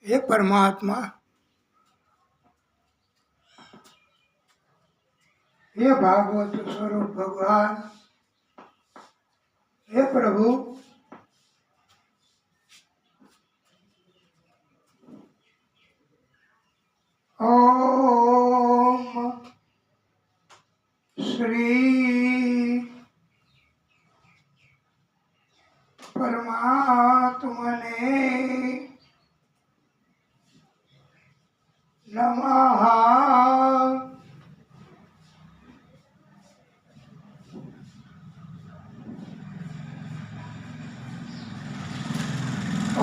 हे परमात्मा, हे भागवत स्वरूप भगवान, हे प्रभु, ओम श्री परमात्मने नमः।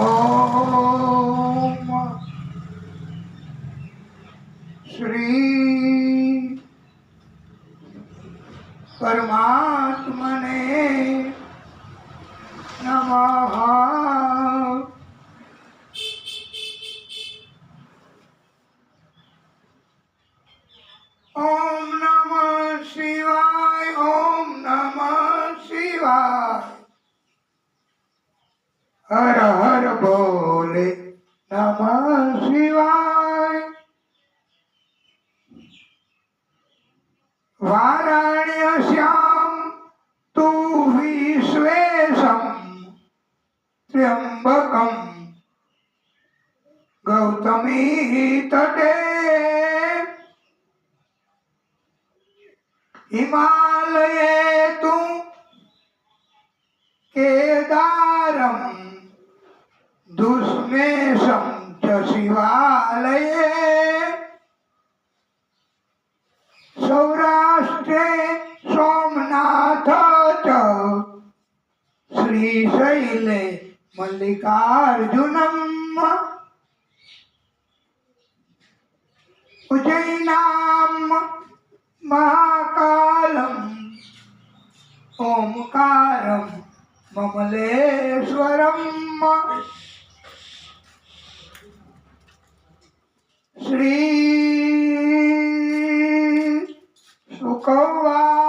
ओम श्री परमात्मने नमः। ओम नमः शिवाय, ओम नमः शिवाय। हर हर बोले नमः शिवाय। वाराण्यस्यां तु विश्वेशं त्र्यंबकं गौतमी तटे हिमालये तु केदारं दुष्मेशं च शिवालये सौराष्ट्रे सोमनाथ च श्रीशैले मल्लिकार्जुनम् उज्जैनां महाकालम् ओंकारं ममलेश्वरम् श्री शुकवाच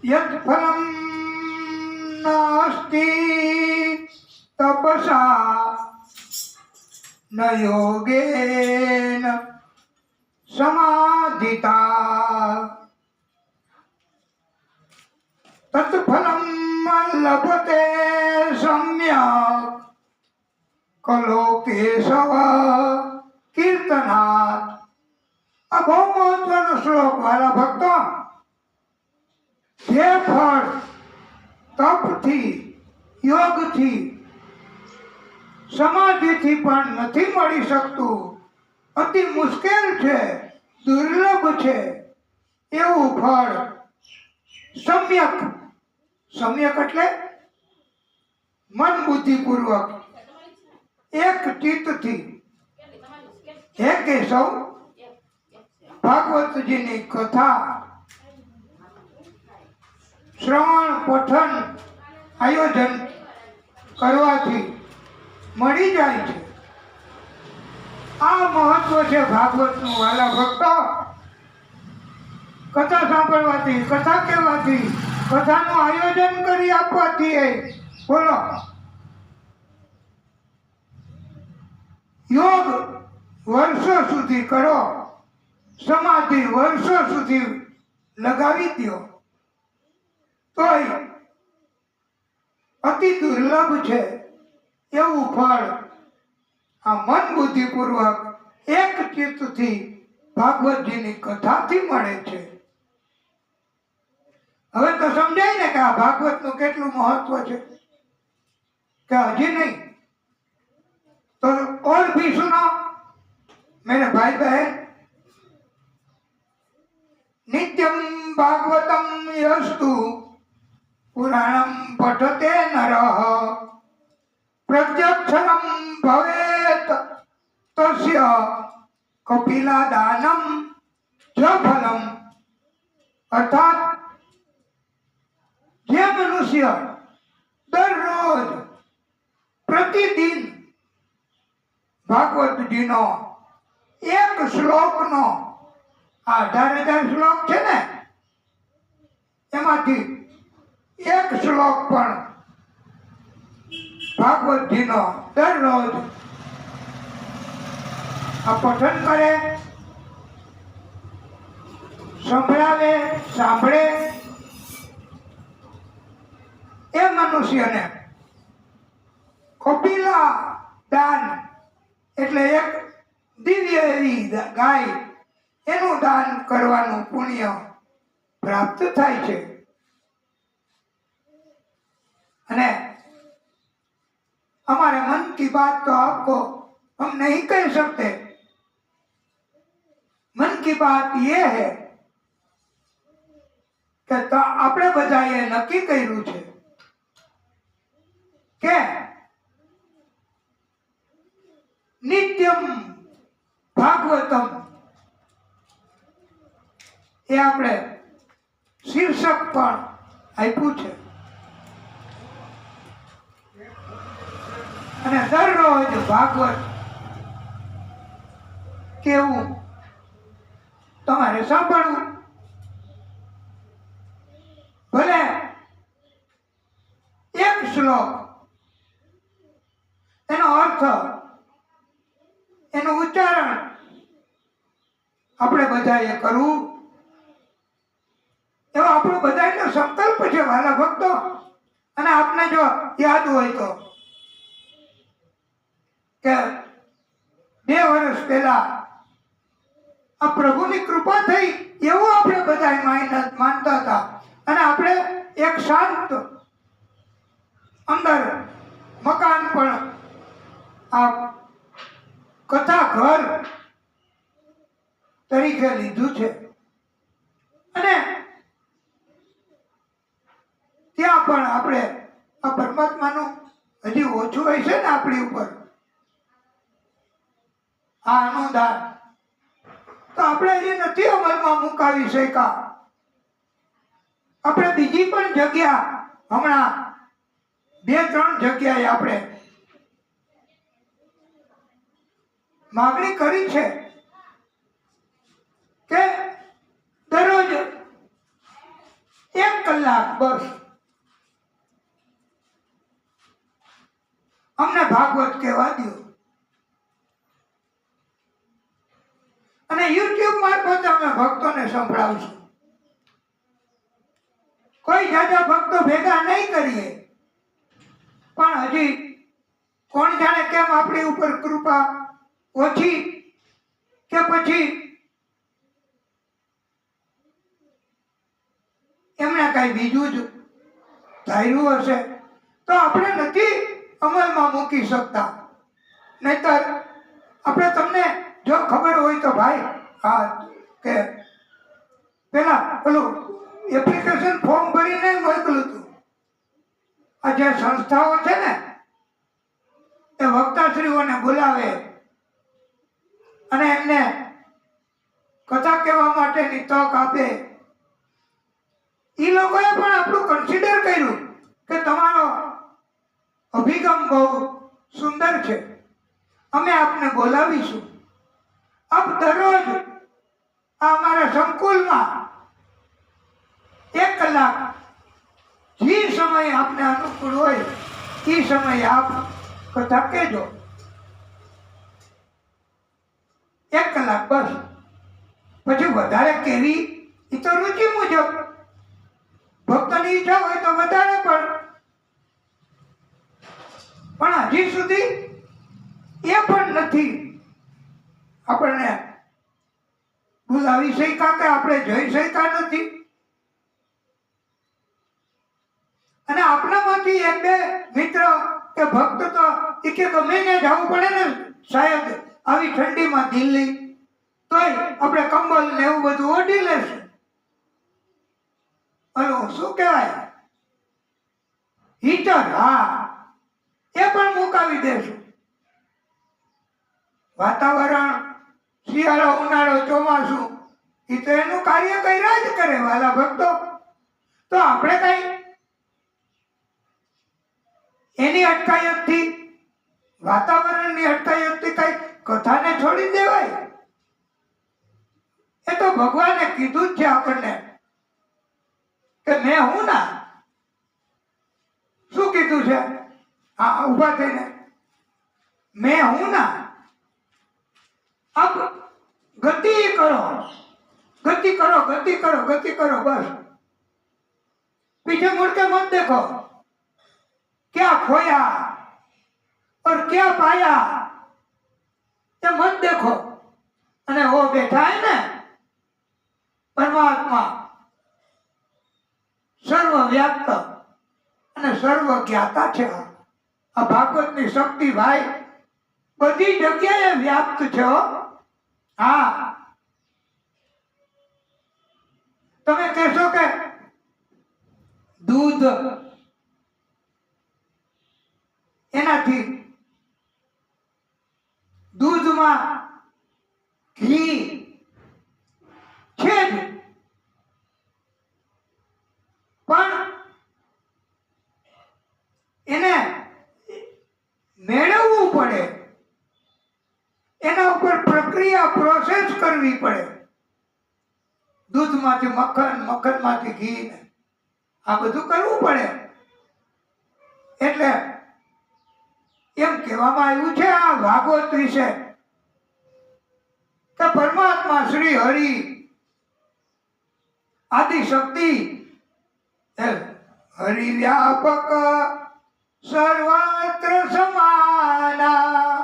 यत्फलं नास्ति तपसा न योगेन समाधिता तत्फलं लभते सम्यक् कलो केशव कीर्तनात्। આ બહુ મહત્વનો શ્લોક વાલા ભક્તો, જે ફળ તપથી, યોગથી, સમાધિથી પણ નથી મળી શકતું, અતિ મુશ્કેલ છે, દુર્લભ છે, એવું ફળ સમ્યક, સમ્યક એટલે મન બુદ્ધિપૂર્વક એક ચિત્તથી હે કેશવ ભાગવતજીની કથા શ્રવણ પઠન આયોજન કરવાથી મળી જાય છે। આ મહત્વ છે ભાગવતનું વાલા ભક્તો। કથા સાંભળવાથી, કથા કહેવાથી, કથાનું આયોજન કરી આપવાથી બોલો યોગ વર્ષો સુધી કરો, સમાધિ વર્ષો સુધી લગાવી દો તોય અતિ દુર્લભ છે એવું ફળ આ મન બુદ્ધિપૂર્વક એક ચિત્તથી ભાગવતજીની કથાથી મળે છે। હવે તો સમજાય ને કે આ ભાગવતનું કેટલું મહત્વ છે, કે હજી નહીં तो और भी सुनो मेरे भाई बहन। नित्यं भागवतं यस्तु पुराणं पठते नरः प्रत्यक्षरं भवेत् तस्य कपिलादानं च फलम्। अर्थात जे मनुष्य दररोज प्रतिदिन ભાગવતજીનો એક શ્લોકનો 18,000 શ્લોક છે ને, એમાંથી એક શ્લોક પણ ભાગવતજીનો દરરોજ આ પઠન કરે, સંભળાવે, સાંભળે, એ મનુષ્યને કપિલા દાન એટલે એક દિવ્ય એવી ગાય, એનું દાન કરવાનું પુણ્ય પ્રાપ્ત થાય છે. અને हमारे मन की बात तो आपको हम नहीं कह सकते. मन की बात ये है કે આપણે બધાએ નક્કી કર્યું છે કે નિત્યમ ભાગવતમ એ આપણે શીર્ષક પણ આપ્યું છે. અને દરરોજ ભાગવત કેવું તમારે સાંભળવું. ભલે એક શ્લોક, એનો અર્થ, એનું ઉચ્ચારણ આપણે બધાએ કરવું, એવો આપણો બધાનો સંકલ્પ છે વાલા ભક્તો. અને આપને જો યાદ હોય તો કે 2 વર્ષ પહેલા આ પ્રભુની કૃપા થઈ એવું આપણે બધા માનતા હતા. અને આપણે એક શાંત અંદર મકાન પણ આ કથા ઘર તરીકે લીધું છે. અને ત્યાં પણ આપણે આ પરમાત્માનું હજી ઓછું હોય છે ને આપણી ઉપર આ અનુદાન, તો આપણે હજી નથી અમલમાં મુકાવી શક્યા. આપણે બીજી પણ જગ્યા હમણાં 2-3 જગ્યાએ આપણે માગણી કરી છે કે દરરોજ 1 કલાક બસ અમને ભાગવત કહેવા દો. અને યુટ્યુબ મારફતે અમે ભક્તોને સંભળાવશું. કોઈ જાજા ભક્તો ભેગા નહીં કરીએ, પણ હજી કોણ જાણે કેમ આપણી ઉપર કૃપા ઓછી કે પછી એમણે કઈ બીજું જ ધાર્યું હશે તો આપણે નથી અમલમાં મૂકી શકતા. નહીતર આપણે તમને જો ખબર હોય તો ભાઈ હા કે પેલા પેલું એપ્લિકેશન ફોર્મ ભરીને મોકલું હતું. આ જે સંસ્થાઓ છે ને એ વક્તાશ્રીઓને બોલાવે અને એમને કથા કહેવા માટેની તક આપે. એ લોકોએ પણ આપણું કન્સિડર કર્યું કે તમારો અભિગમ બહુ સુંદર છે, અમે આપને બોલાવીશું. આપ દરરોજ અમારા સંકુલમાં 1 કલાક જે સમય આપને અનુકૂળ હોય એ સમયે આપ કથા કહેજો. 1 કલાક બસ. પછી વધારે કેવી એ તો રુચિ મુજબ, ભક્તની ઈચ્છા હોય તો વધારે પણ હજી સુધી એ પણ નથી આપણને બોલાવી શક્યા કે આપણે જઈ શક્યા નથી. અને આપણામાંથી 1-2 મિત્ર કે ભક્ત તો એ કે ગમે ને જવું પડે ને શાયદ આવી ઠંડીમાં દિલ્હી, તોય આપણે કંબલ ને એવું બધું ઓઢી લેશું. હલો શું કહેવાય હીટર, હા એ પણ મુકાવી દેશું. વાતાવરણ શિયાળો ઉનાળો ચોમાસું એ તો એનું કાર્ય કર્યા જ કરે વાલા ભક્તો. તો આપણે કઈ એની અટકાયતથી, વાતાવરણની અટકાયતથી કઈ કથાને છોડી દેવાય? એ તો ભગવાને કીધું જ છે આપણને કે મેં હું ના કીધું છે? હા, ઊભા થઈને મેં હું ના અબ ગતિ કરો, गति करो, गति करो, गति करो, बस। पीछे मुड़ के मत देखो क्या खोया और क्या पाया, ये मत देखो। અને वो बैठा है ना परमात्मा સર્વવ્યાપ્ત અને સર્વ જ્ઞાતા છે। આ ભાગવતની શક્તિ ભાઈ બધી જગ્યાએ વ્યાપ્ત છે। હા, તમે કહેશો કે દૂધ એનાથી દૂધમાં ઘી છે જ, પણ એને મેળવવું પડે, એના ઉપર પ્રક્રિયા પ્રોસેસ કરવી પડે। દૂધમાંથી મક્ખન, મક્ખનમાંથી ઘી, આ બધું કરવું પડે। એટલે એમ કહેવામાં આવ્યું છે આ ભાગવત વિશે કે પરમાત્મા શ્રી હરિ આદિ શક્તિ હરિ વ્યાપક સર્વત્ર સમાના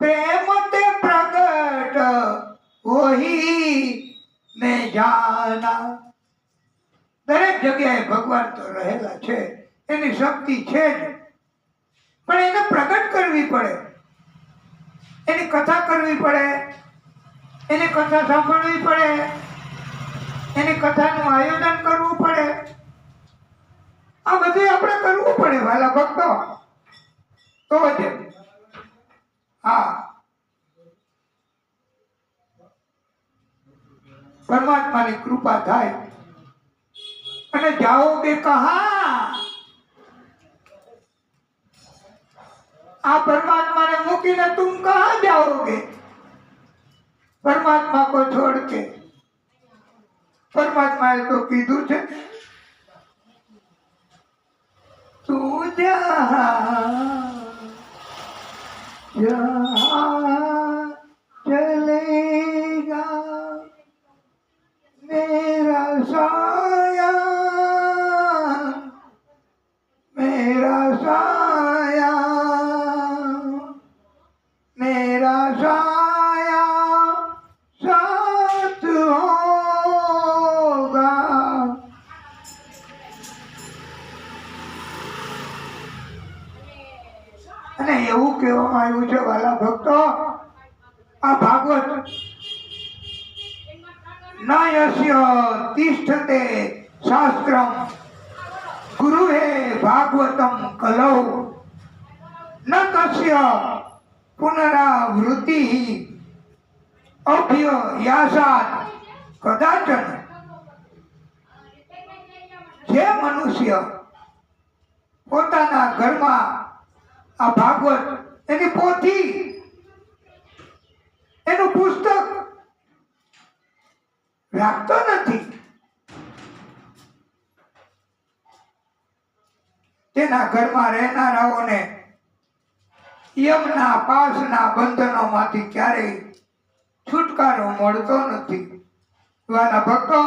પ્રેમ તે પ્રગટ વહી મેં જાના। દરેક જગ્યાએ ભગવાન તો રહેલા છે, એની શક્તિ છે જ, પણ એને પ્રગટ કરવી પડે, એની કથા કરવી પડે, એની કથા સાંભળવી પડે, એની કથાનું આયોજન કરવું પડે। આ બધું આપણે કરવું પડે વાલા ભક્તો, તો જ હા પરમાત્માની કૃપા થાય। અને જાઓગે કહા, આ પરમાત્માને મૂકીને તુમ કહા જાઓગે, પરમાત્મા કો છોડ કે। પરમાત્માએ તો કીધું છે તું જહાં ચલેગા मेरा साया, मेरा साया, मेरा साया साथ होगा। અને એવું કહેવામાં આવ્યું છે વાલા ભક્તો, આ ભાગવત ન યસ્ય તિષ્ઠતે શાસ્ત્રમ ગુરુહે ભાગવતમ કલૌ ન તસ્ય પુનરાવૃત્તિ અભ્યયાસાત કદાચન। જે મનુષ્ય પોતાના ઘરમાં આ ભાગવત એની પોથી, એનું પુસ્તક રાખતો નથી, તેના ઘરમાં રહેનારાઓને યમના પાસના બંધનોમાંથી ક્યારેય છુટકારો મળતો નથી। વાલા ભક્તો,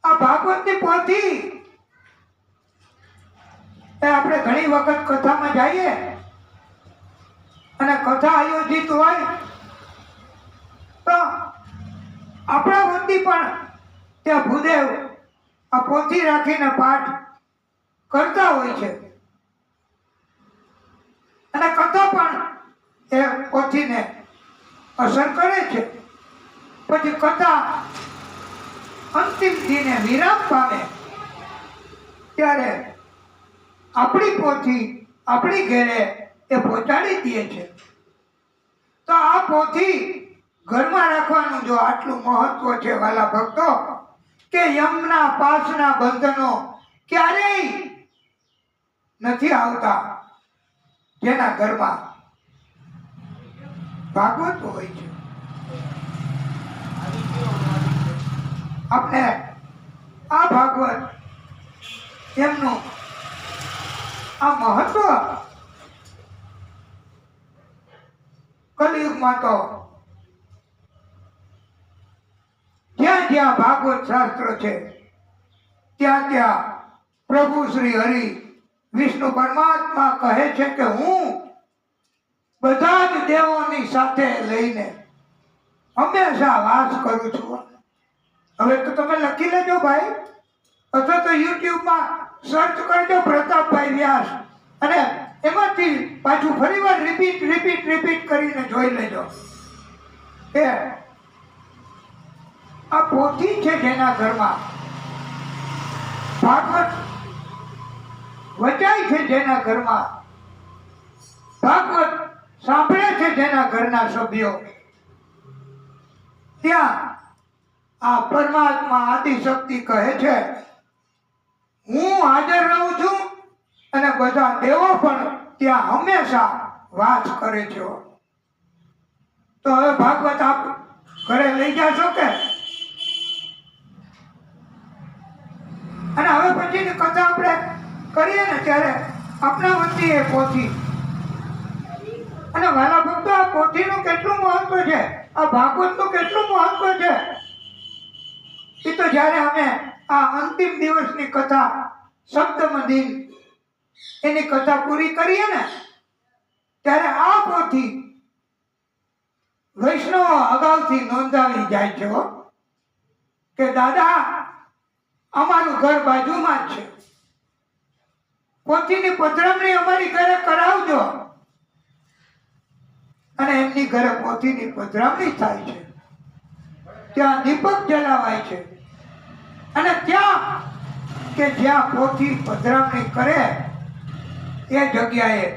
આ ભાગવતની પોથી આપણે ઘણી વખત કથામાં જઈએ અને કથા આયોજિત હોય તો આપણા વતી પણ ત્યાં ભૂદેવ આ પોથી રાખીને પાઠ કરતા હોય છે, અને કથા પણ એ પોથીને અસર કરે છે। પછી કથા અંતિમ દિને વિરામ પામે ત્યારે આપણી પોથી આપણી ઘરે એ પહોંચાડી દે છે। તો આ પોથી ઘરમાં રાખવાનું જો આટલું મહત્વ છે વાલા ભક્તો, કે યમના પાસના બંધનો ક્યારેય નથી આવતા જેના ઘરમાં ભાગવત હોય છે। આપણે આ ભાગવત એમનું આ મહત્વ કલિયુગમાં તો જ્યાં જ્યાં ભાગવત શાસ્ત્ર છે ત્યાં ત્યાં પ્રભુ શ્રી હરિ વિષ્ણુ પરમાત્મા કહે છે કે હું બધા જ દેવોની સાથે લઈને હંમેશા વાસ કરું છું. હવે તો તમે લખી લેજો ભાઈ, અથવા તો યુટ્યુબમાં સર્ચ કરજો પ્રતાપભાઈ વ્યાસ અને એમાંથી પાછું ફરીવાર રિપીટ કરીને જોઈ લેજો કે આ પોથી છે જેના ઘરમાં ભાગવત વચાય છે, જેના ઘરમાં ભાગવત સાંભળે છે જેના ઘરના સભ્યો, ત્યાં આ પરમાત્મા આદિશક્તિ કહે છે હું હાજર રહું છું અને બધા દેવો પણ ત્યાં હંમેશા વાસ કરે છે. તો હવે ભાગવત આપ ઘરે લઈ જશો કે? અને હવે પછીની કથા આપણે કરીએ ને ત્યારે આપણા વચ્ચે એ પોથી અને વાલા ભક્તો આ પોથીનું કેટલું મહત્વ છે, આ ભાગવતનું કેટલું મહત્વ છે એ તો જ્યારે અમે આ અંતિમ દિવસની કથા સપ્તમ દિન એની કથા પૂરી કરીએ ને ત્યારે આ પોથી વૈષ્ણવ અગાઉથી નોંધાવી જાય છે કે દાદા અમારું ઘર બાજુમાં જ છે, પોથીની પધરામણી અમારી ઘરે કરાવજો. અને એમની ઘરે પોથીની પધરામણી થાય છે, ત્યાં દીપક જલાવાય છે અને ત્યાં કે જ્યાં પોથી પધરામણી કરે એ જગ્યાએ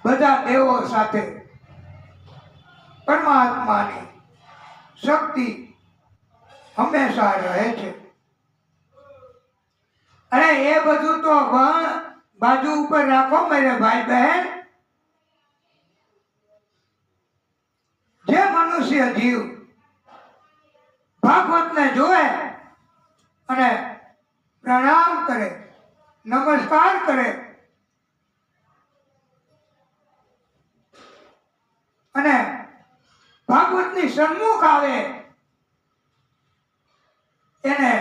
બધા દેવો સાથે પરમાત્માની શક્તિ હંમેશા રહે છે. અરે એ બધું તો બાજુ ઉપર રાખો મેરે ભાઈ બહેન. જે મનુષ્ય જીવ ભાગવતને જોવે અને પ્રણામ કરે, નમસ્કાર કરે અને ભાગવતની સન્મુખ આવે એને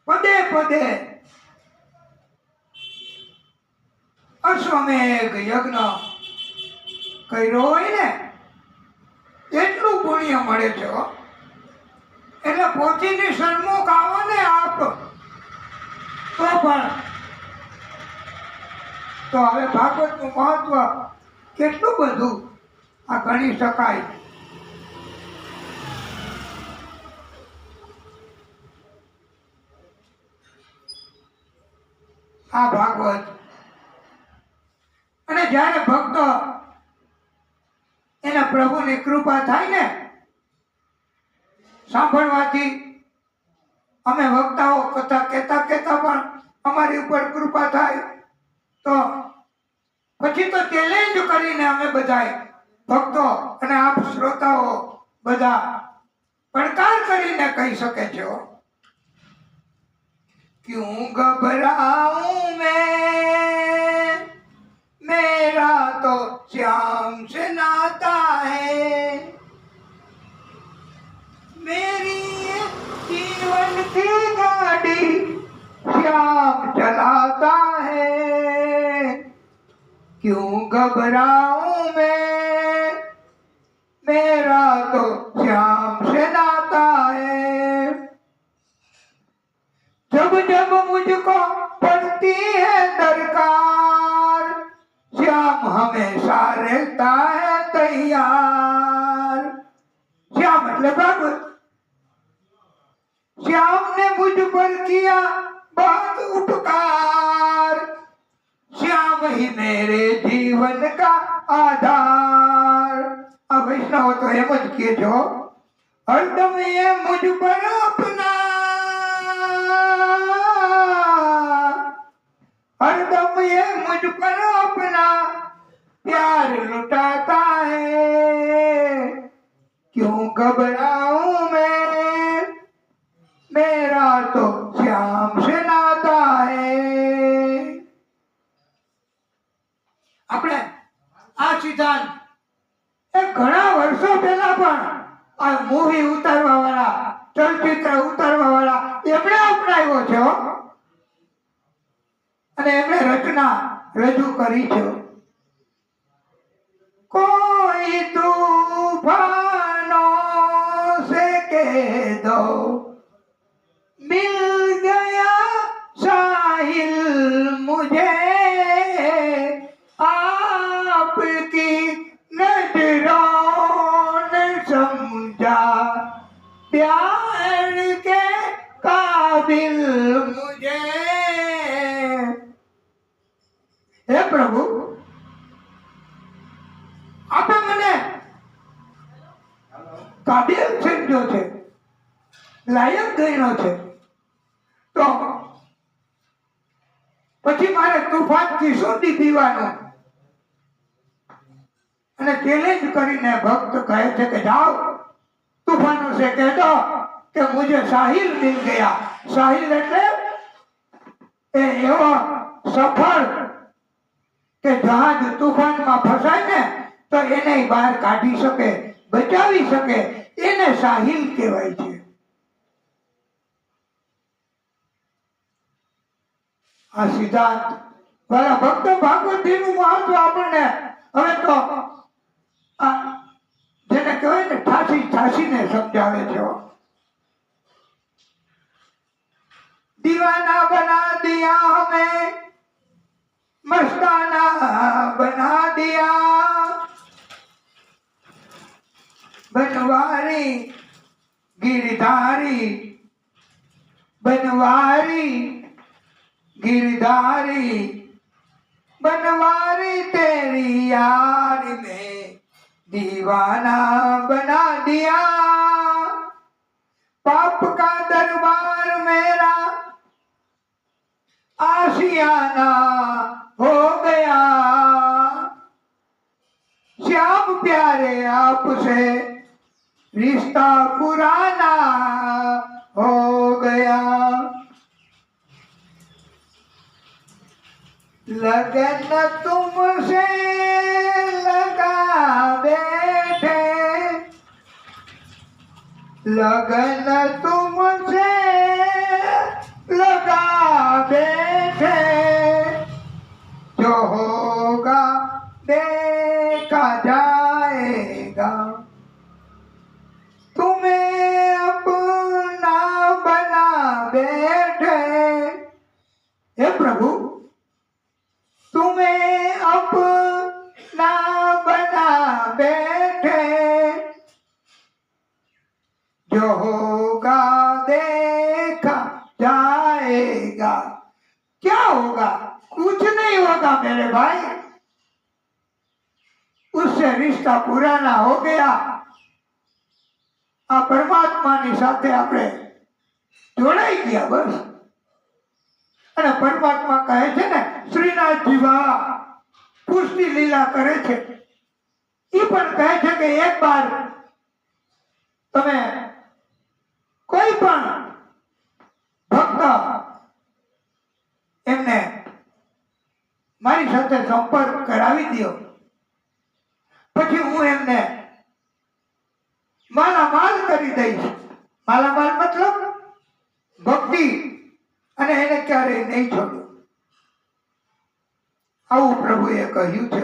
પદે પદે અશ્વમેઘ યજ્ઞ કર્યો હોય ને એટલું પુણ્ય મળે છે. એટલે પોથીની સન્મુખ આવો ને આપ તો પણ તો હવે ભાગવતનું મહત્વ કેટલું બધું આ ગણી શકાય. આ ભાગવત અને જ્યારે ભક્તો એના પ્રભુની કૃપા થાય ને સાંભળવાથી, અમે વક્તાઓ કથા કહેતા પણ અમારી ઉપર કૃપા થાય તો પછી તો ચેલેન્જ કરીને અમે બધાય ભક્તો અને આપ શ્રોતાઓ બધા પડકાર કરીને કહી શકે છે क्यों घबराऊं मैं, मेरा तो श्याम से नाता है, मेरी जीवन की गाड़ी श्याम चलाता है. क्यों घबराऊं मैं, मेरा तो श्याम से नाता है. जब जब मुझको पड़ती है दरकार, श्याम हमेशा रहता है तैयार. श्याम मतलब भागवत. श्याम ने मुझ पर किया बहुत उपकार, श्याम ही मेरे जीवन का आधार. अब वैष्णव तो एम ज किए जो हरदम ये मुझ पर अपना, हरदम ये मुझ पर अपना प्यार लुटाता है. क्यों घबराऊं मैं, मेरा तो श्याम से नाता है। આપણે આ સિદ્ધાંત એ ઘણા વર્ષો પહેલા પણ આ મૂવી ઉતારવા વાળા, ચલચિત્ર ઉતારવા વાળા એમણે અપનાવ્યો છે હો. અને એમણે રચના રજૂ કરી છે. કોઈ तूफानों से कह दो मिल गया साहिल मुझे आपकी नजरों ने समझा प्यार के काबिल मुझे। हे प्रभु, आपे મને કાબિલ સમજો છે, લાયક ગણ્યો છે, તો પછી મારે તુફાનથી સુધી પીવાનું? અને ચેલેન્જ કરીને ભક્ત કહે છે કે જાઓ तूफानों से कह दो कि मुझे साहिल मिल गया। साहिल એટલે એવો સફળ કે જહાજ તૂફાનમાં ફસાય ને તો એને બહાર કાઢી શકે, બચાવી શકે, એને સાહિલ કહેવાય છે. આ સિદ્ધાંત વાળા ભક્ત ભાગવતજીનું મહત્વ આપણને હવે તો જેને કહેવાય ને ઠાસીને સમજાવે છે. दीवाना बना दिया हमें, मस्ताना बना दिया, बनवारी गिरधारी, बनवारी गिरधारी, बनवारी तेरी यार में दीवाना बना दिया। पाप का दरबार मेरा आशियाना हो गया, श्याम प्यारे आपसे रिश्ता पुराना हो गया। लगन तुमसे लगा बैठे, लगन तुमसे लगा बैठे, जो होगा देखा जाएगा, तुम्हें अपना बना बैठे। हे प्रभु, तुम्हें अपना बना बैठे, जो होगा देखा जाएगा। क्या होगा? कुछ नहीं होगा मेरे भाई, उससे रिश्ता पुराना हो गया। आ परमात्माની સાથે આપણે જોડાઈ ગયા બસ. અને પરમાત્મા કહે છે ને, શ્રીનાથજી બાવા પુષ્ટિ લીલા કરે છે, એ પણ કહે છે કે એક બાર તમે કોઈ પણ ભક્ત એમને મારી સાથે સંપર્ક કરાવી દો, પછી હું એમને માલામાલ કરી દઈશ. માલામાલ મતલબ ભક્તિ, અને એને ક્યારેય નહીં છોડ્યું. આવું પ્રભુએ કહ્યું છે.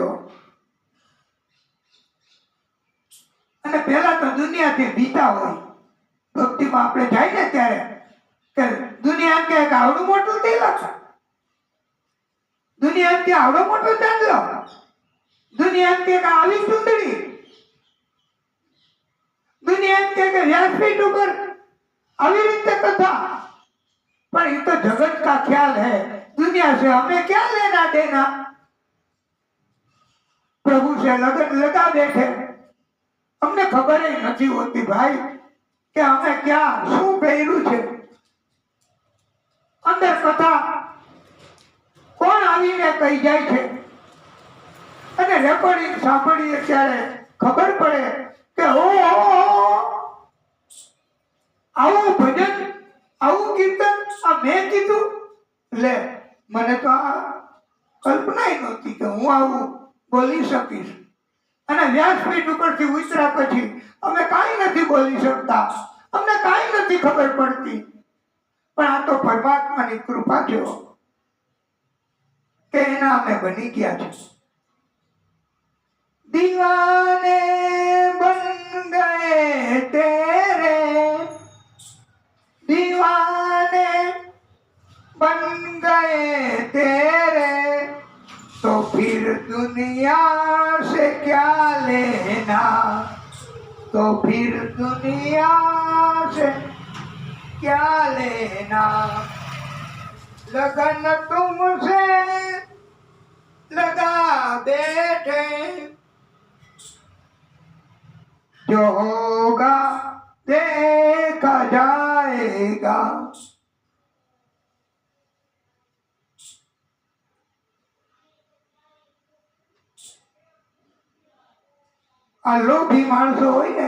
અને પહેલા તો દુનિયાથી બીતા હોય, ભક્તિમાં આપણે જાય ને ત્યારે કે દુનિયા કે આવડું મોટું તિલક, દુનિયા કે આવડો મોટો ચાંદલો, દુનિયા કે આવી સુંદરી, દુનિયા કે વ્યાસપીઠ ઉપર આવી રીતે કથા. पर ये तो जगत का ख्याल है, दुनिया से हमें क्या लेना देना। प्रभु से लगन लगा बैठे, हमने खबर ही नहीं होती भाई कि हमें क्या शू પહેર્યું છે. અંદર કથા કોણ આવીને કહી જાય છે, અને રેકોર્ડિંગ સાંભળીએ ત્યારે ખબર પડે કે આવું ભજન, આવું કીર્તન આ મેં કીધું? લે, મને તો આ કલ્પના નહોતી કે હું આવું બોલી શકીશ. અને વ્યાસપીઠ ઉપરથી ઉતર્યા પછી અમે કાંઈ નથી બોલી શકતા, અમને કાંઈ નથી ખબર પડતી. પણ આ તો પરમાત્માની કૃપા છે કે એના અમે બની ગયા છે. દીવાને બન ગયે તેરે, દીવાને बन गए तेरे, तो फिर दुनिया से क्या लेना, तो फिर दुनिया से क्या लेना. लगन तुमसे लगा बैठे, जो होगा देखा जाएगा. આ લોભી માણસો હોય ને,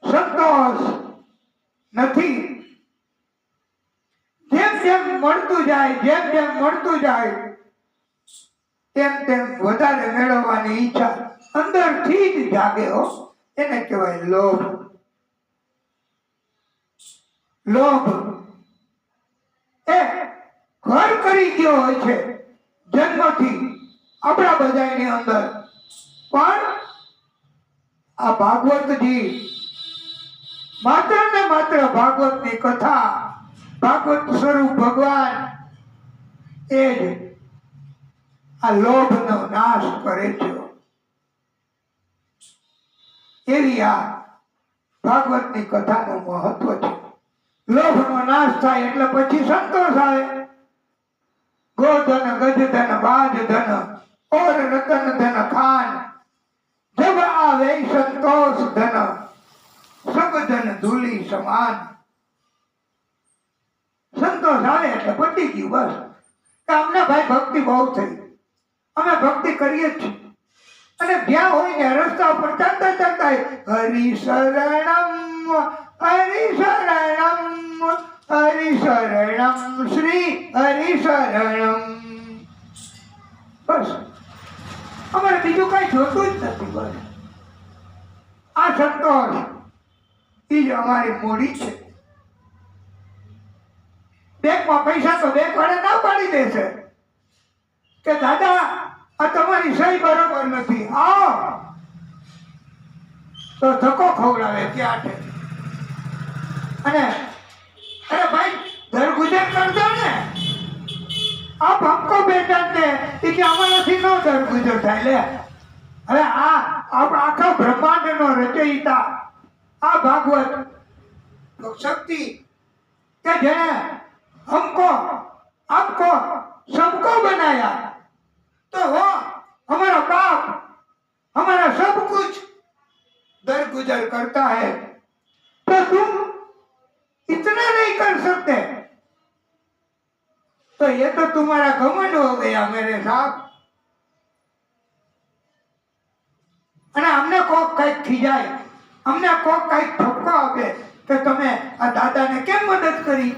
સંતોષ નથી. જેમ જેમ મળતું જાય, જેમ જેમ મળતું જાય, તેમ તેમ વધારે મેળવવાની ઈચ્છા અંદરથી જ જાગે હો. એને કહેવાય લોભ. લોભ એ ઘર કરી ગયો હોય છે જન્મથી આપણા બધાની અંદર. પણ આ ભાગવતજી માત્ર ને માત્ર ભાગવતની કથા, ભાગવત સ્વરૂપ ભગવાન એ જ આ લોભનો નાશ કરે છે. એવી આ ભાગવતની કથાનું મહત્વ છે. લોભનો નાશ થાય એટલે પછી સંતોષ આવે. ગોધન ગજધન બાજધન और रतन धन खान, जब आवे संतोष धन सब धन धूली समान. संतोष आवे એટલે પતી ગયું બસ. કે અમને ભાઈ ભક્તિ બહુ થઈ, અમે ભક્તિ કરીએ જ છીએ. અને જ્યાં હોય ને રસ્તા ઉપર ચાલતા ચાલતા હરિશરણમ હરિશરણમ હરિશરણમ શ્રી હરિશરણમ. બસ અમારે બીજું કઈ જોતું જ નથી. બસ આ સંતોષ એ જ અમારી મૂડી છે. બેંકમાં પૈસા તો બેંક વાળા ના પાડી દેશે કે દાદા આ તમારી સહી બરોબર નથી, આવો તો ધક્કો ખવડાવે ત્યાં છે. અને અરે ભાઈ ઘર ગુજર કરજો ને, आप हमको बेचते कि हमाराથી નો દર ગુજર થાય. લે હવે આ આખા બ્રહ્માંડ નો રચયિતા આ ભાગવત શક્તિ કે જેને हमको आपको सबको बनाया, तो वो हमारा बाप हमारा सब कुछ दर गुजर करता है. तो तुम इतना नहीं कर सकते, तो ये तो तुम्हारा घमंड हो गया मेरे साहब. અને અમને કોક કઈક ખીજાય, અમને કોક કઈક ઠપકો આપે કે તમે આ દાદાને કેમ મદદ કરી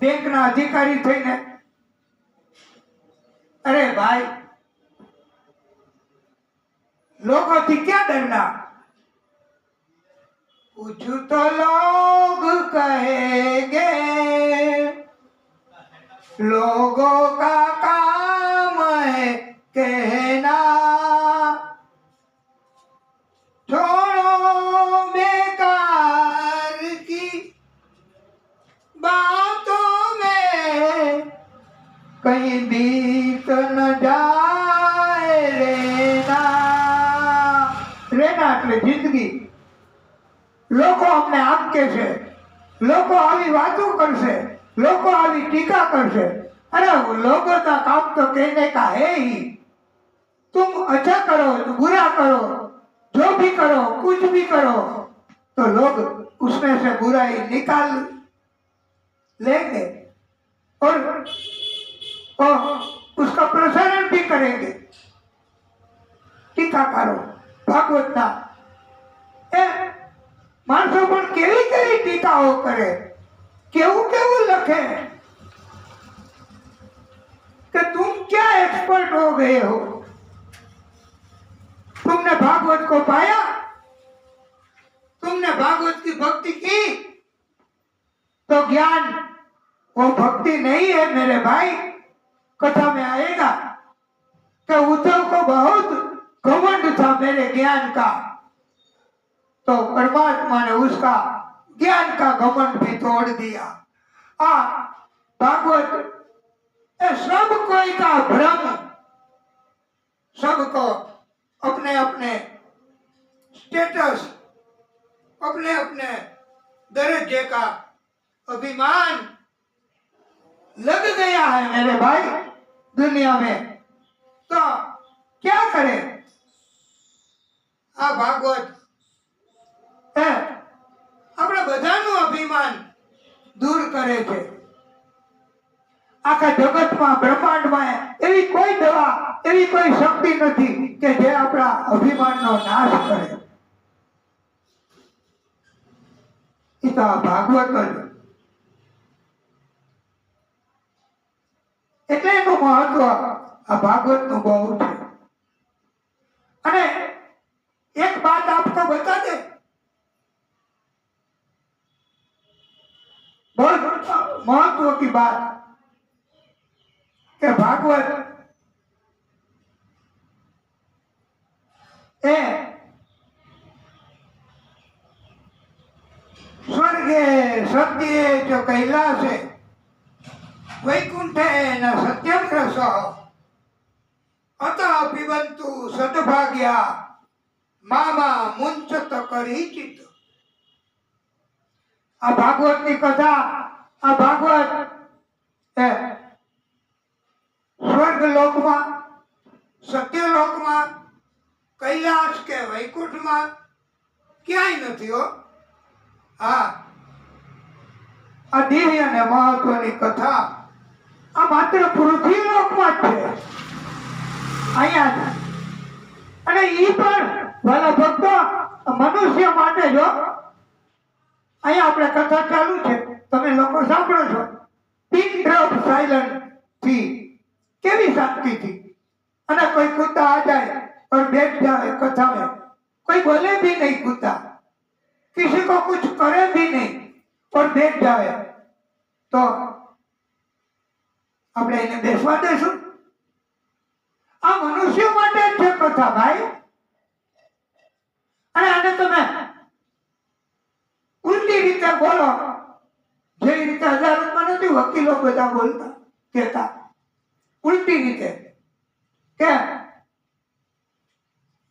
બેંકના અધિકારી થઈને. અરે ભાઈ લોકોથી ક્યાં ડરના? कुछ तो लोग कहेंगे, लोगों का काम है कहना, छोड़ो बेकार की बातों में कहीं बीत न जाए रहना. रहना એટલે જિંદગી. લોકો અમને આમ કહેશે, લોકો આવી વાતો કરશે, લોકો આવી टीका करसे. अरे लोगों का काम तो कहने का है ही. तुम अच्छा करो बुरा करो, जो भी करो कुछ भी करो, तो लोग उसमें से बुराई निकाल लेंगे और उसका प्रसारण भी करेंगे. टीका करो भागवत ना मानसों पर केवी केवी टीकाओ करे. केवू केवू लखे कि तुम क्या एक्सपर्ट हो गए हो, तुमने भागवत को पाया, तुमने भागवत की भक्ति की, तो ज्ञान वो भक्ति नहीं है मेरे भाई। कथा में आएगा कि उद्धव को बहुत घमंड था मेरे ज्ञान का, तो परमात्मा ने उसका ज्ञान का घमंड भी तोड़ दिया। भागवत सब कोई का भ्रम, सबको अपने अपने स्टेटस, अपने अपने दर्जे का अभिमान लग गया है मेरे भाई दुनिया में। तो क्या करे? आ भागवत આપણે બધાનું અભિમાન દૂર કરે છે। આખા જગતમાં બ્રહ્માંડમાં એવી કોઈ દવા, એવી કોઈ શક્તિ નથી કે જે આપણા અભિમાનનો નાશ કરે। એ તો આ ભાગવત જ, એટલે એનું મહત્વ આ ભાગવતનું બહુ છે। અને એક બાત આપકો બતા દે, बहुत महत्व की बात कि भागवत ए स्वर्गे सत्य जो कैलास है वैकुंठे न सत्यम रस अतः पिबंतु सद्भाग्या मामा मुंचत करीचित। आ भागवत की कथा, आ भागवत स्वर्ग लोक में, सत्य लोक में, कैलाश के वैकुंठ में क्या नहीं हो। हाँ, आ दिव्य ने महत्व की कथा आ मात्र पृथ्वी लोक में है। अहिया अने ई पर वाला भक्तो मनुष्य माटे जो અહીંયા આપણે કથા ચાલુ છે, તમે લોકો સાંભળો છો। પિન ડ્રોપ સાયલેન્ટ थी, કેવી શાંતિ थी। અને કોઈ કૂતા आ जाए और बैठ जाए कथा में, कोई बोले भी नहीं कूता, किसी को कुछ करे भी नहीं और बैठ जाए, तो આપણે એને બેસવા દેશું? આ મનુષ્યો માટે જ છે કથા ભાઈ। અને આને તમે उल्टी रीते बोलो, जे रीते अदालत में नहीं वकीलों बधा बोलता कहता, उल्टी रीते के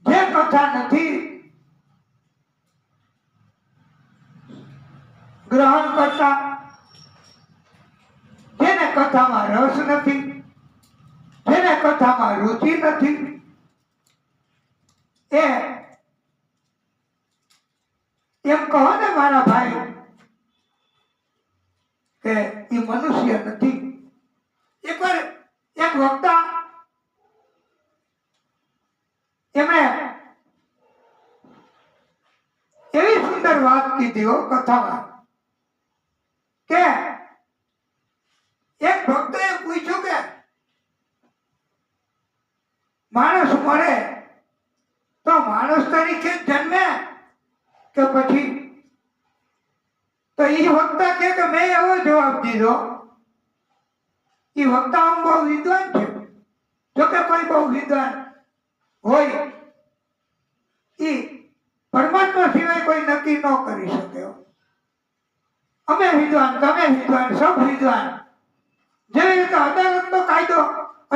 जे कथा नहीं ग्रहण करता, जेने कथा में रस नहीं, जेने कथा में रुचि नहीं, एम कहो ने मारा भाई के ये मनुष्य नहीं। एक बार एक वक्ता एमने एवी सुंदर बात की थी वो कथा में के एक भक्तोए पूछ्યું કે मानस मरे तो मानस तरीके जन्मे के पछी? तो ये वक्ता के मैं एवो जवाब दीधो, ये वक्ता हम बहुत विद्वान है, जो के कोई बहुत विद्वान होय ई परमात्मा सिवाय कोई नक्की न करी सके। अमे विद्वान, तमे विद्वान, सब विद्वान। जेवी रीते अदालतनो कायदो,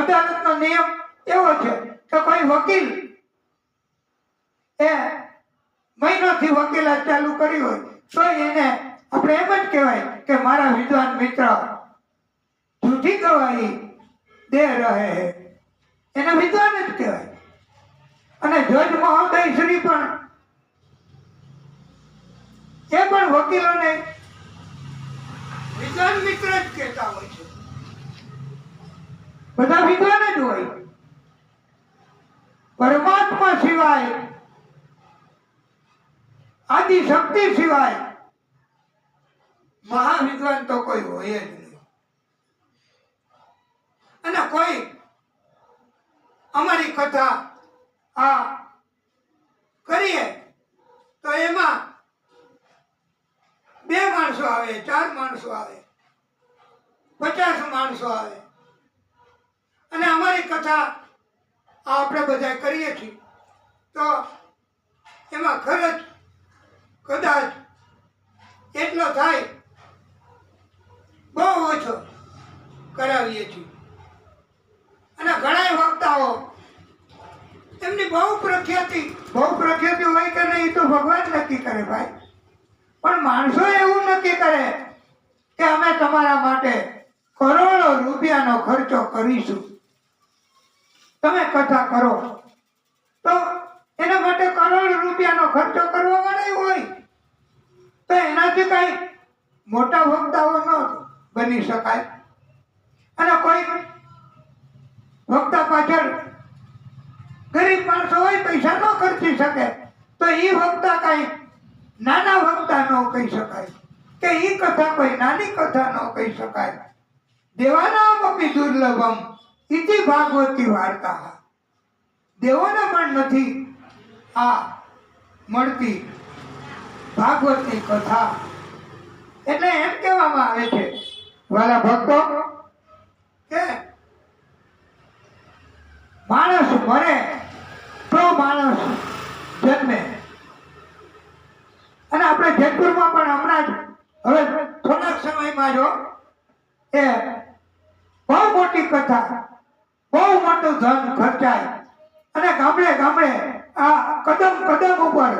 अदालतनो नियम एवो छे के कोई वकील મહિનોથી વકીલાત ચાલુ કરી હોય તો એને આપણે એમ જ કહેવાય કે મારા વિદ્વાન મિત્ર झूठी गवाही दे रहे हैं, એને વિદ્વાન જ કહેવાય। અને જજ મહોદય શ્રી પણ એ પણ વકીલોને વિદ્વાન મિત્ર જ કહેતા હોય છે। બધા વિદ્વાન જ હોય। परमात्मा सिवाय, आदि शक्ति सिवाय મહાવિદ્વાન તો કોઈ હોય જ નહીં. અને કોઈ અમારી કથા આ કરીએ તો એમાં 2 માણસો આવે, 4 માણસો આવે, 50 માણસો આવે. અને અમારી કથા આપણે બધા કરીએ છીએ તો એમાં ખર્ચ કદાચ એટલો થાય, બહુ ઓછો કરાવીએ છીએ. અને ઘણા વક્તાઓ એમની બહુ પ્રખ્યાતિ હોય કે નહીં એ તો ભગવાન નક્કી કરે ભાઈ. પણ માણસો એવું નક્કી કરે કે અમે તમારા માટે કરોડો રૂપિયાનો ખર્ચો કરીશું, તમે કથા કરો. તો એના માટે કરોડ રૂપિયાનો ખર્ચો કરવા વાળા હોય તો એનાથી કઈ મોટા વક્તાઓ ન બની શકાય. અને કોઈ વક્તા પાછળ ગરીબ માણસો હોય, પૈસા ન ખર્ચી શકે તો એ વક્તા કઈ નાના વક્તા ન કહી શકાય, કે એ કથા કોઈ નાની કથા ન કહી શકાય. દેવાનામપી દુર્લભમ ઇતિ ભાગવતી વાર્તા. દેવોને પણ નથી આ મળતી ભાગવતની કથા. એટલે એમ કહેવામાં આવે છે વાલા ભક્તો કે માણસ મરે તો માણસ જન્મે. અને આપણે જેતપુરમાં પણ હમણાં જ હવે થોડાક સમયમાં જો એ બહુ મોટી કથા, બહુ મોટું ધન ખર્ચાય અને ગામડે ગામડે આ કદમ ઉપર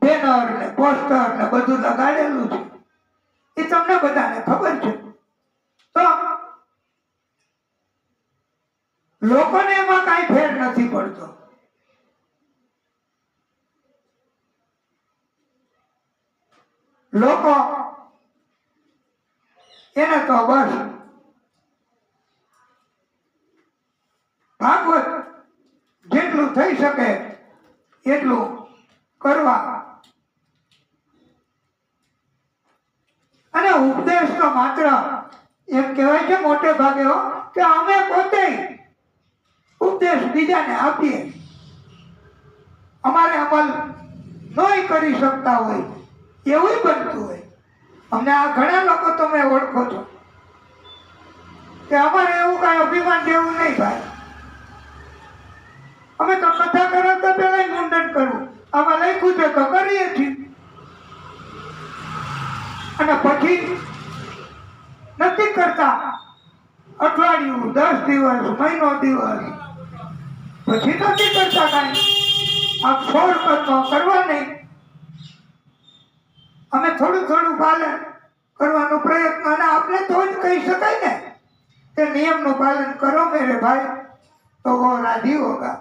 બેનર ને પોસ્ટર ને બધું લગાડેલું છે. એ તમને બધાને ખબર છે. તો લોકોને એમાં કાંઈ ફેર નથી પડતો. લોકો એને તો બસ ભાગવત જેટલું થઈ શકે એટલું કરવા. અને ઉપદેશ તો માત્ર એમ કહેવાય છે મોટે ભાગે કે અમે પોતે ઉપદેશ બીજાને આપીએ. અમારે અમલ નહીં કરી શકતા હોય એવું બનતું હોય. અમને આ ઘણા લોકો તમે ઓળખો છો કે અમારે એવું કઈ અભિમાન જેવું નહીં ભાઈ. અમે તો કથા કરાવતા પહેલા મુંડન કરવું આમાં લખ્યું છે તો કરીએ છીએ. અને પછી નથી કરતા અઠવાડિયું, 10 દિવસ, મહિનો દિવસ પછી નથી કરતા કાંઈ. આ ફોડ કરવા નહીં. અમે થોડું પાલન કરવાનો પ્રયત્ન. અને આપણે તો જ કહી શકાય ને કે નિયમનું પાલન કરો મેરે ભાઈ તો વો રાજી હોગા.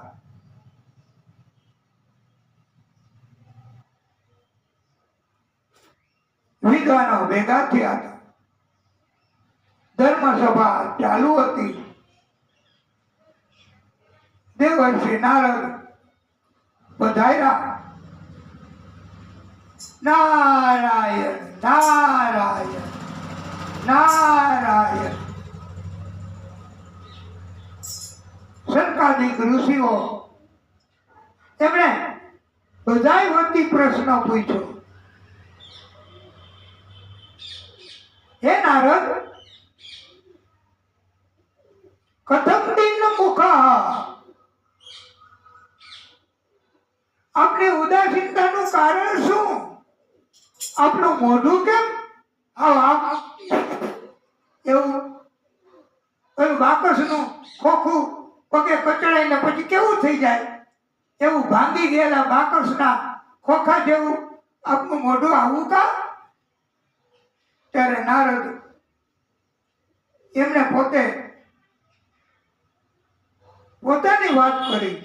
વિદ્વાનો ભેગા થયા હતા, ધર્મસભા ચાલુ હતી. દેવર્ષિ નારદ પધાર્યા. નારાયણ નારાયણ નારાયણ. શંકાદિક ઋષિઓ એમણે બધાય વતી પ્રશ્ન પૂછ્યો. હે નારદ, કથમ દિન મુખા, આપની ઉદાસીનતાનું કારણ શું? આપનું મોઢું કેમ એવું પેલું બાકસનું ખોખું પગે કચડાઈને પછી કેવું થઈ જાય એવું ભાંગી ગયેલા બાકસના ખોખા જેવું આપનું મોઢું આવું કા? ત્યારે નારદ એમને પોતાની વાત કરી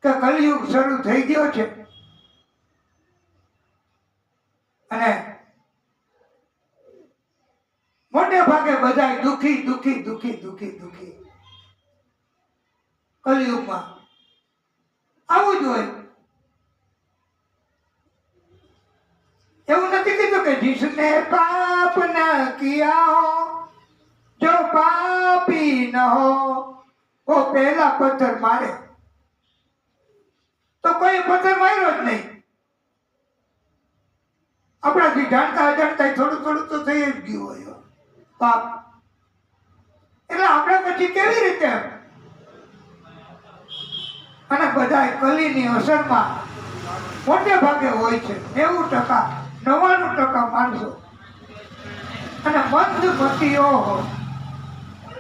કે કલયુગ શરૂ થઈ ગયો છે અને મોટે ભાગે બધા દુખી કલયુગમાં આવું જ હોય. કે जिसने पाप न किया हो जो पापी न हो वो पहला पत्थर मारे तो કોઈ પથ્થર માર્યો જ નહીં. આપણાથી જાણતા અજાણતા થોડું થોડું તો થઈ જ ગયું હોય પાપ. એટલે આપણે પછી કેવી રીતે અને બધા કલીની અસરમાં મોટે ભાગે હોય છે 90%, 99% માણસો અને મંદમતીઓ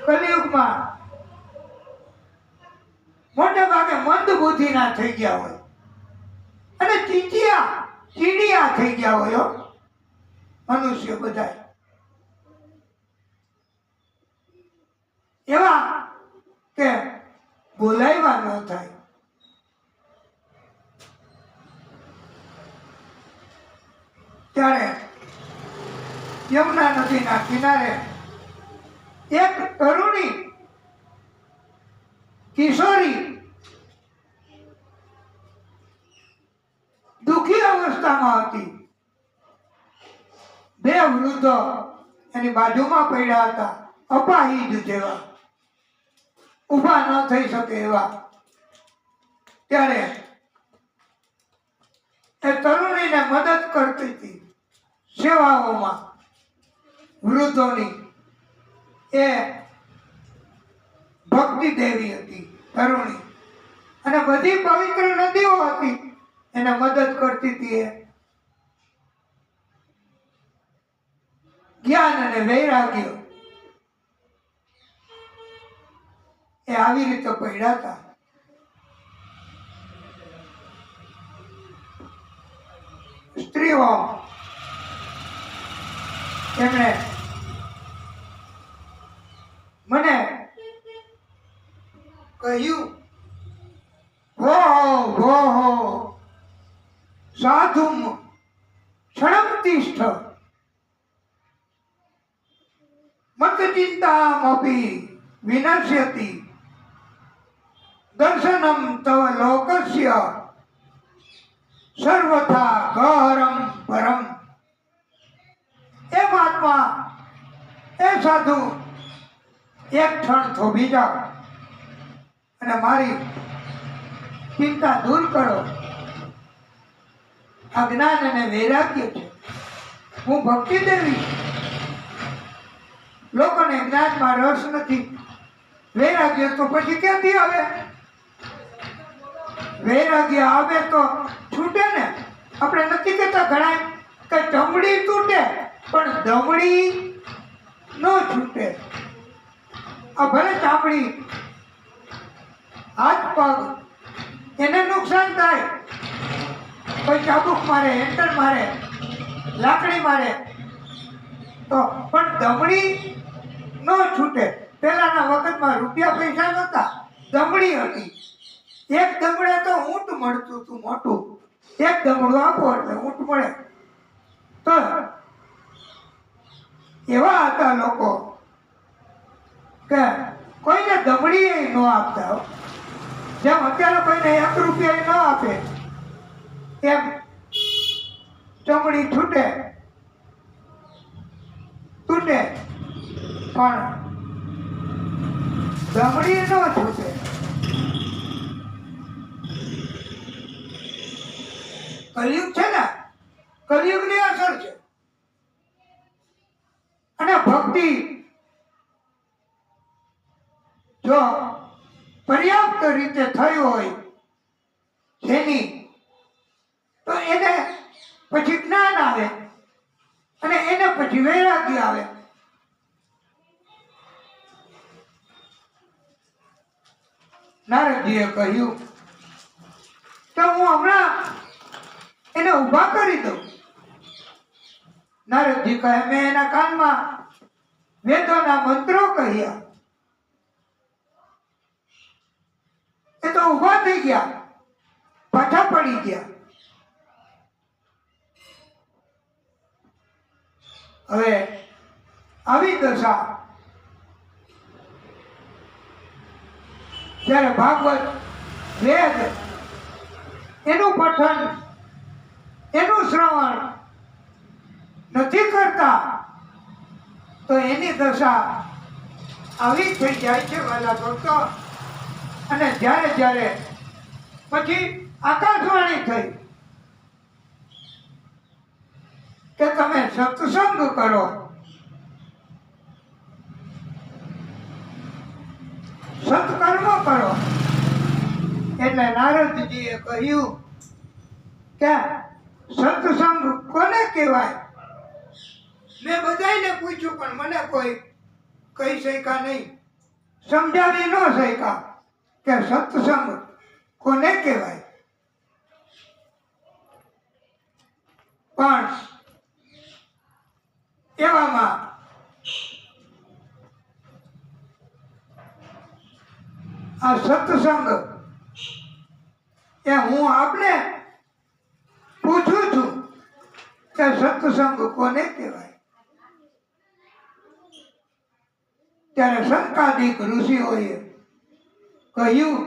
કલિયુગમાં મોટે ભાગે મંદ બુદ્ધિના થઈ ગયા હોય અને ચીડિયા થઈ ગયા હોય મનુષ્ય બધા એવા કે બોલાવ્યા ન થાય. ત્યારે યમુના નદીના કિનારે એક તરુણી કિશોરી દુઃખી અવસ્થામાં હતી. બે વૃદ્ધો એની બાજુમાં પડ્યા હતા, અપાહિજ જેવા, ઊભા ન થઈ શકે એવા. ત્યારે એ તરુણીને મદદ કરતી હતી સેવાઓમાં વૃદ્ધોની. એ ભક્તિ દેવી હતી તરુણી અને બધી પવિત્ર નદીઓ હતી એને મદદ કરતી હતી. એ જ્ઞાન અને વૈરાગ્ય એ આવી રીતે પડ્યા હતા. સ્ત્રીઓ એમણે મને કહ્યું, ભો સાધુમ ક્ષણમતિષ્ઠ મત ચિંતામપી વિનશ્યતિ દર્શનમ તવ લોકસ્ય સર્વથા ગહરમ પરમ. એ મહાત્મા, એ સાધુ, એક ક્ષણ થોભી જાઓ અને મારી ચિંતા દૂર કરો. આ જ્ઞાન અને વૈરાગ્ય છે. હું ભક્તિ દેવી, લોકોને જ્ઞાનમાં રસ નથી. વૈરાગ્ય તો પછી ક્યાંથી આવે? વૈરાગ્ય આવે તો છૂટે ને. આપણે નથી કહેતા ઘણા કે ચમડી તૂટે પણ દમડી ન છૂટે. આ ભલે ચામડી, હાથ પગ એને નુકસાન થાય, કોઈ ચાબુક મારે, એન્ટર મારે, લાકડી મારે તો, પણ દમડી ન છૂટે. પહેલાના વખતમાં રૂપિયા પૈસા નહોતા, દમડી હતી. એક દમડે તો ઊંટ મળતું હતું મોટું. એક દમડું આપો એટલે ઊંટ મળે. તો એવા હતા લોકો કે કોઈને દમડી ન આપતા. જેમ અત્યારે કોઈને 1 રૂપિયા ન આપે એમ ચમડી તૂટે પણ દમડી ન છૂટે. કલયુગ છે ને, કલયુગની અસર છે. અને ભક્તિ જો પર્યાપ્ત રીતે થઈ હોય જેની, તો એને પછી જ્ઞાન આવે અને એને પછી વૈરાગ્ય આવે. નારદજીએ કહ્યું તો હું હમણાં એને ઊભા કરી દઉં. નારદજી કહે, મેં એના કાનમાં વેદોના મંત્રો કહ્યા. એ તો ઊભા થઈ ગયા, પાછા પડી ગયા. હવે આવી દશા જ્યારે ભાગવત વેદ એનું પઠન, એનું શ્રવણ ન હતા તો એની દશા આવી જ થઈ જાય છે વાલા ભક્તો. અને જ્યારે જ્યારે પછી આકાશવાણી થઈ કે તમે સત્સંગ કરો, સત્કર્મ કરો, એટલે નારદજીએ કહ્યું કે સત્સંગ કોને કહેવાય? મેં બધાને પૂછ્યું પણ મને કોઈ કહી શક્યા નહીં, સમજાવી ન શક્યા કે સત્સંગ કોને કહેવાય. પણ એવામાં આ સત્સંગ એ હું આપને પૂછું છું કે સત્સંગ કોને કહેવાય. ત્યારે શંકાદિક ઋષિઓએ કહ્યું,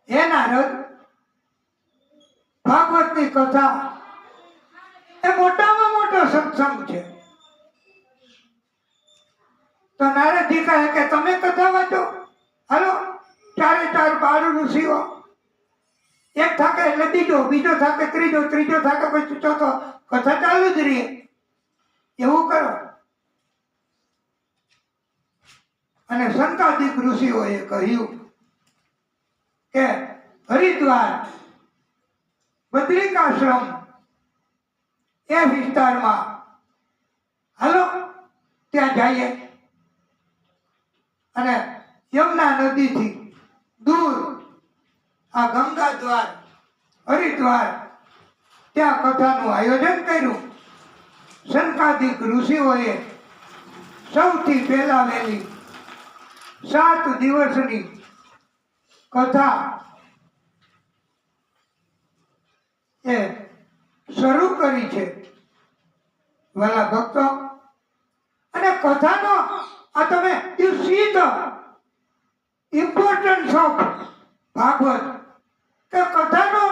હે નારદ, ભાગવતની કથા એ મોટામાં મોટો સત્સંગ છે. તો નારદજી કહે કે તમે કથા વાંચો, હાલો 4 ઋષિઓ, એક થાકે એટલે બીજો, બીજો થાકે ત્રીજો, ત્રીજો થાકે પછી ચોથો, કથા ચાલુ જ રહે. એવું કરો. અને શંકાદિક ઋષિઓએ કહ્યું કે હરિદ્વાર બદ્રિકાશ્રમ એ વિસ્તારમાં હાલો ત્યાં જઈએ અને યમુના નદીથી દૂર આ ગંગા દ્વાર હરિદ્વાર ત્યાં કથાનું આયોજન કર્યું. શંકાદિક ઋષિઓએ સૌથી પહેલા વહેલી 7 દિવસની કથા એ શરૂ કરી છે વાલા ભક્તો. અને કથાનો આ તમે you see the importance of Bhagavat, કે કથાનો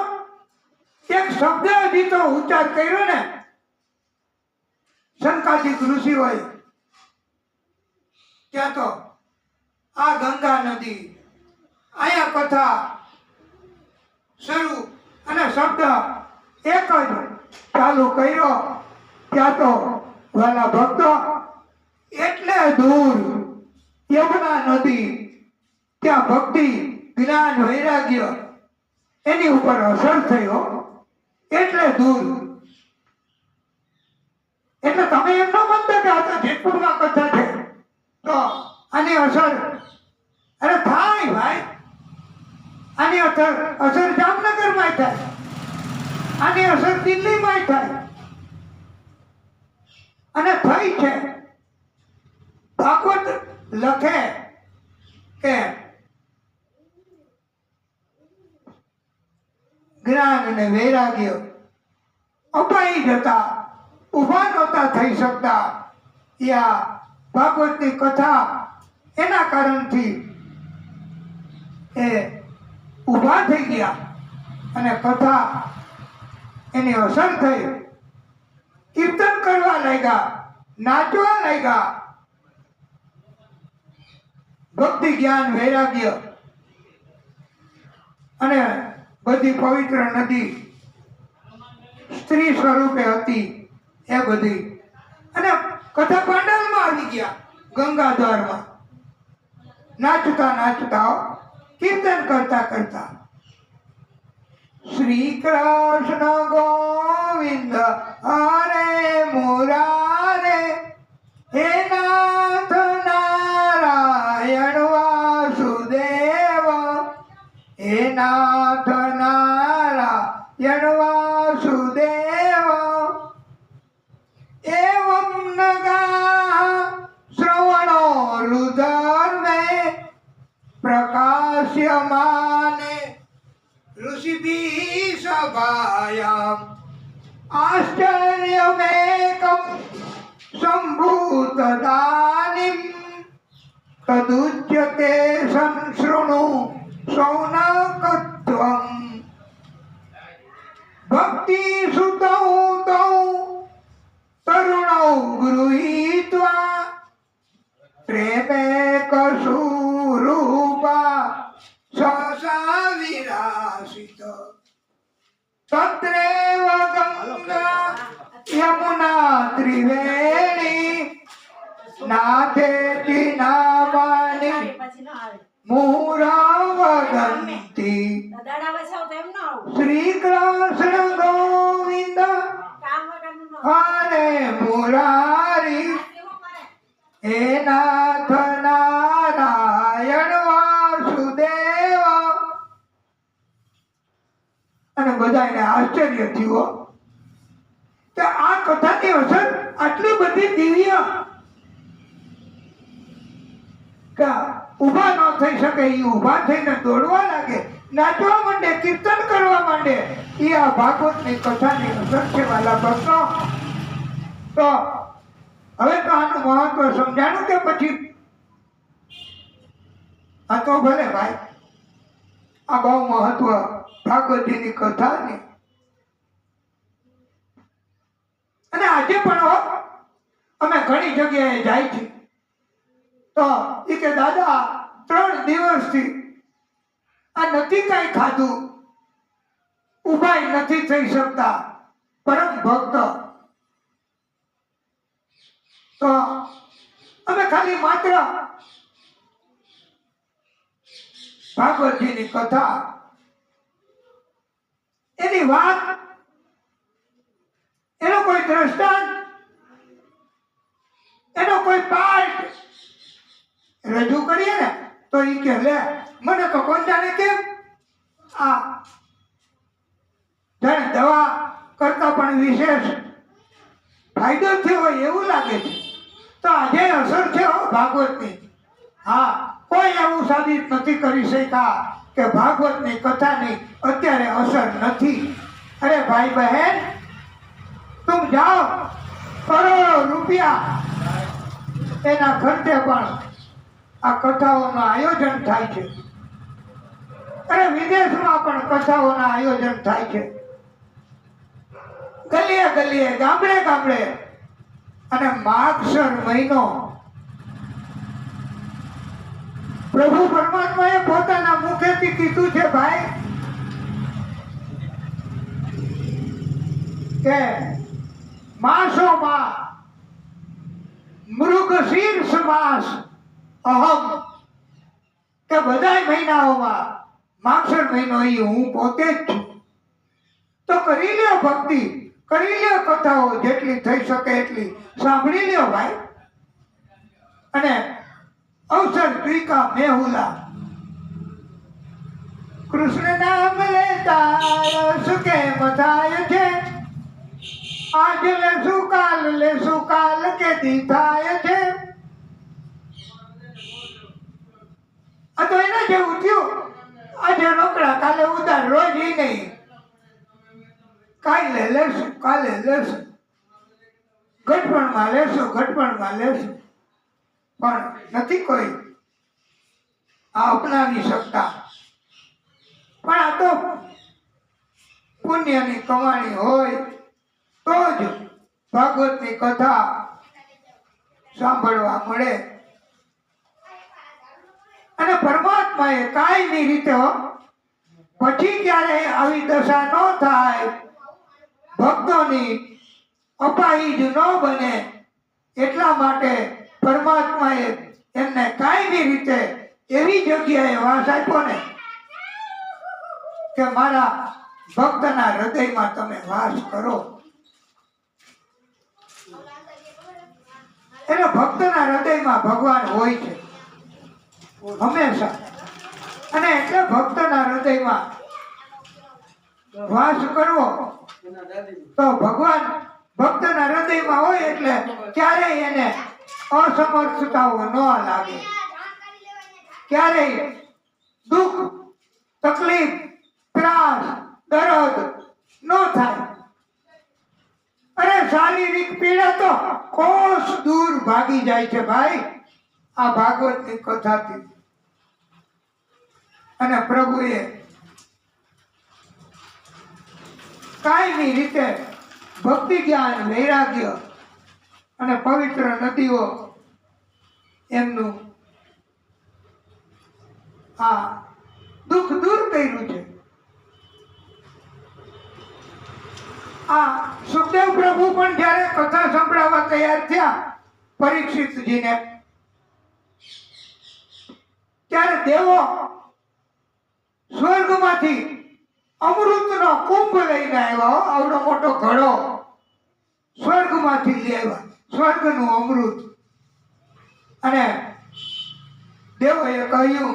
એક શબ્દ હજી તો ઉચ્ચાર કર્યો ને શંકાદિક ઋષિઓએ, ત્યાં તો આ ગંગા નદી અહીંયા કથા શરૂ અને શબ્દ એક જ ચાલુ કર્યો. ત્યાં તો વાલા ભક્તો એટલે દૂર યમુના નદી, ત્યાં ભક્તિ, જ્ઞાન, વૈરાગ્ય એની ઉપર અસર થયો. એટલે દૂર. એટલે તમે એમ ન માનતા કે આ તો જેતપુરમાં કથા છે તો આની અસર અરે થાય ભાઈ. આની અસર જામનગરમાં થાય, આની અસર દિલ્હીમાં થાય અને થઈ છે. ભાગવત લખે કે જ્ઞાન અને વૈરાગ્ય અપાઈ જતા, ઉભા નહોતા થઈ શકતા. યા ભાગવતની કથા એના કારણથી એ ઉભા થઈ ગયા અને કથા એની અસર થઈ. કીર્તન કરવા લાગ્યા, નાચવા લાગ્યા. ભક્તિ, જ્ઞાન, વૈરાગ્ય અને બધી પવિત્ર નદી સ્ત્રી સ્વરૂપે હતી એ બધી. અને કથા પાંડાલમાં આવી ગયા, ગંગાદ્વારમાં નાચતા નાચતા, કીર્તન કરતા કરતા. શ્રી કૃષ્ણ ગોવિંદ હરે મુરારે, હે નાથ નારાયણ વાસુદેવ, હે નાથ નારાયણ વાસુદેવ. એવં નગા શ્રવણો રુધર્મે પ્રકાશ્યમાને ऋषिभिः सभायाम् आश्चर्यमेकं सम्भूतदानीं तदुच्यते संशृणु शौनकत्वम्. भक्तिसुतौ तौ तरुणौ હરે મુરારી હે નાથ નારાયણ વાસુદેવ. અને બધાને આશ્ચર્ય થયું કે આ કથાની અસર આટલી બધી દિવ્ય કે ઊભા ન થઈ શકે. એ ઊભા થઈને દોડવા લાગે, નાચવા માંડે, કીર્તન કરવા માંડે. એ આ ભાગવતની કથાની અસર છે વાલા ભક્તો. તો હવે તો આનું મહત્વ સમજાણું કે પછી? આ તો ભલે ભાઈ, આ બહુ મહત્વ ભાગવતજીની કથાની. અને આજે પણ અમે ઘણી જગ્યાએ જાય છે તો એ કે દાદા 3 દિવસથી આ નથી કઈ ખાધું, ઉભાઈ નથી થઈ શકતા, પરમ ભક્ત. તો અમે ખાલી માત્ર ભાગવતજીની કથા, એની વાત, એનો કોઈ દ્રષ્ટાંત, એનો કોઈ પાઠ રજૂ કરીએ ને તો એ કે લે મને તો કોણ જાણે કેમ આ જાણે દવા કરતા પણ વિશેષ ફાયદો થયો હોય એવું લાગે છે. તો આજે અસર છે ભાગવતની. હા, કોઈ એવું સાબિત નથી કરી શક્યા કે ભાગવતની કથાની અત્યારે અસર નથી. અરે ભાઈ બહેન, तुम जाओ, करोड़ों रुपया એના ખર્ચે પણ આ કથાઓનું આયોજન થાય છે. અને વિદેશમાં પણ કથાઓના આયોજન થાય છે, ગલીએ ગલીએ, ગામડે ગામડે. અને માગસર મહિનો પ્રભુ પરમાત્માએ પોતાના મુખેથી કીધું છે ભાઈ કે માસોમાં મૃગશીર્ષ માસ અહમ, કે બધા મહિનાઓમાં માગસર મહિનો એ હું પોતે જ છું. તો કરી લ્યો ભક્તિ, કરી લ્યો કથાઓ, જેટલી થઈ શકે એટલી સાંભળી લ્યો ભાઈ. અને અવસર ટ્વીકા મેહુલા, કૃષ્ણ નામ લેતા રસ કેમ થાય છે, આજ લેશું કાલ કે દી થાય છે. આ તો એના જેવું થયું, આજે રોકડા કાલે ઉધાર, રોજ ઈ નહીં, કાલે લેશું કાલે લેશું, ઘટપણમાં લેશું ઘટપણમાં લેશું. પણ નથી કોઈ આ અપનાવી શકતા. પણ આ તો પુણ્યની કમાણી હોય તો જ ભાગવતની કથા સાંભળવા મળે. અને પરમાત્માએ કાયમી રીતે પછી ક્યારે આવી દશા ન થાય, ભક્તોની અપાહિજ ન બને, એટલા માટે પરમાત્માએ એમને કાયમી રીતે એવી જગ્યાએ વાસ આપ્યો ને કે મારા ભક્તના હૃદયમાં તમે વાસ કરો. એટલે ભક્તના હૃદયમાં ભગવાન હોય છે હંમેશા. અને એટલે ભક્તના હૃદયમાં વાસ કરવો તો ભગવાન ભક્તના હૃદયમાં હોય એટલે ક્યારેય એને અસમર્થતાઓ ન લાગે, ક્યારેય દુઃખ, તકલીફ, ત્રાસ, દર્દ ન થાય. અરે શારીરિક પીડા તો કોષ દૂર ભાગી જાય છે ભાઈ આ ભાગવતની કથાથી. અને પ્રભુએ કાયમી રીતે ભક્તિ, જ્ઞાન, વૈરાગ્ય અને પવિત્ર નદીઓ એમનું આ દુઃખ દૂર કર્યું છે. આ સુખદેવ પ્રભુ પણ જ્યારે કથા સંભળાવવા તૈયાર થયા પરીક્ષિતજીને, ત્યારે દેવો સ્વર્ગમાંથી અમૃતનો કુંભ લઈને આવ્યા. આવડો મોટો ઘડો સ્વર્ગમાંથી લઈ આવ્યા, સ્વર્ગનું અમૃત. અને દેવોએ કહ્યું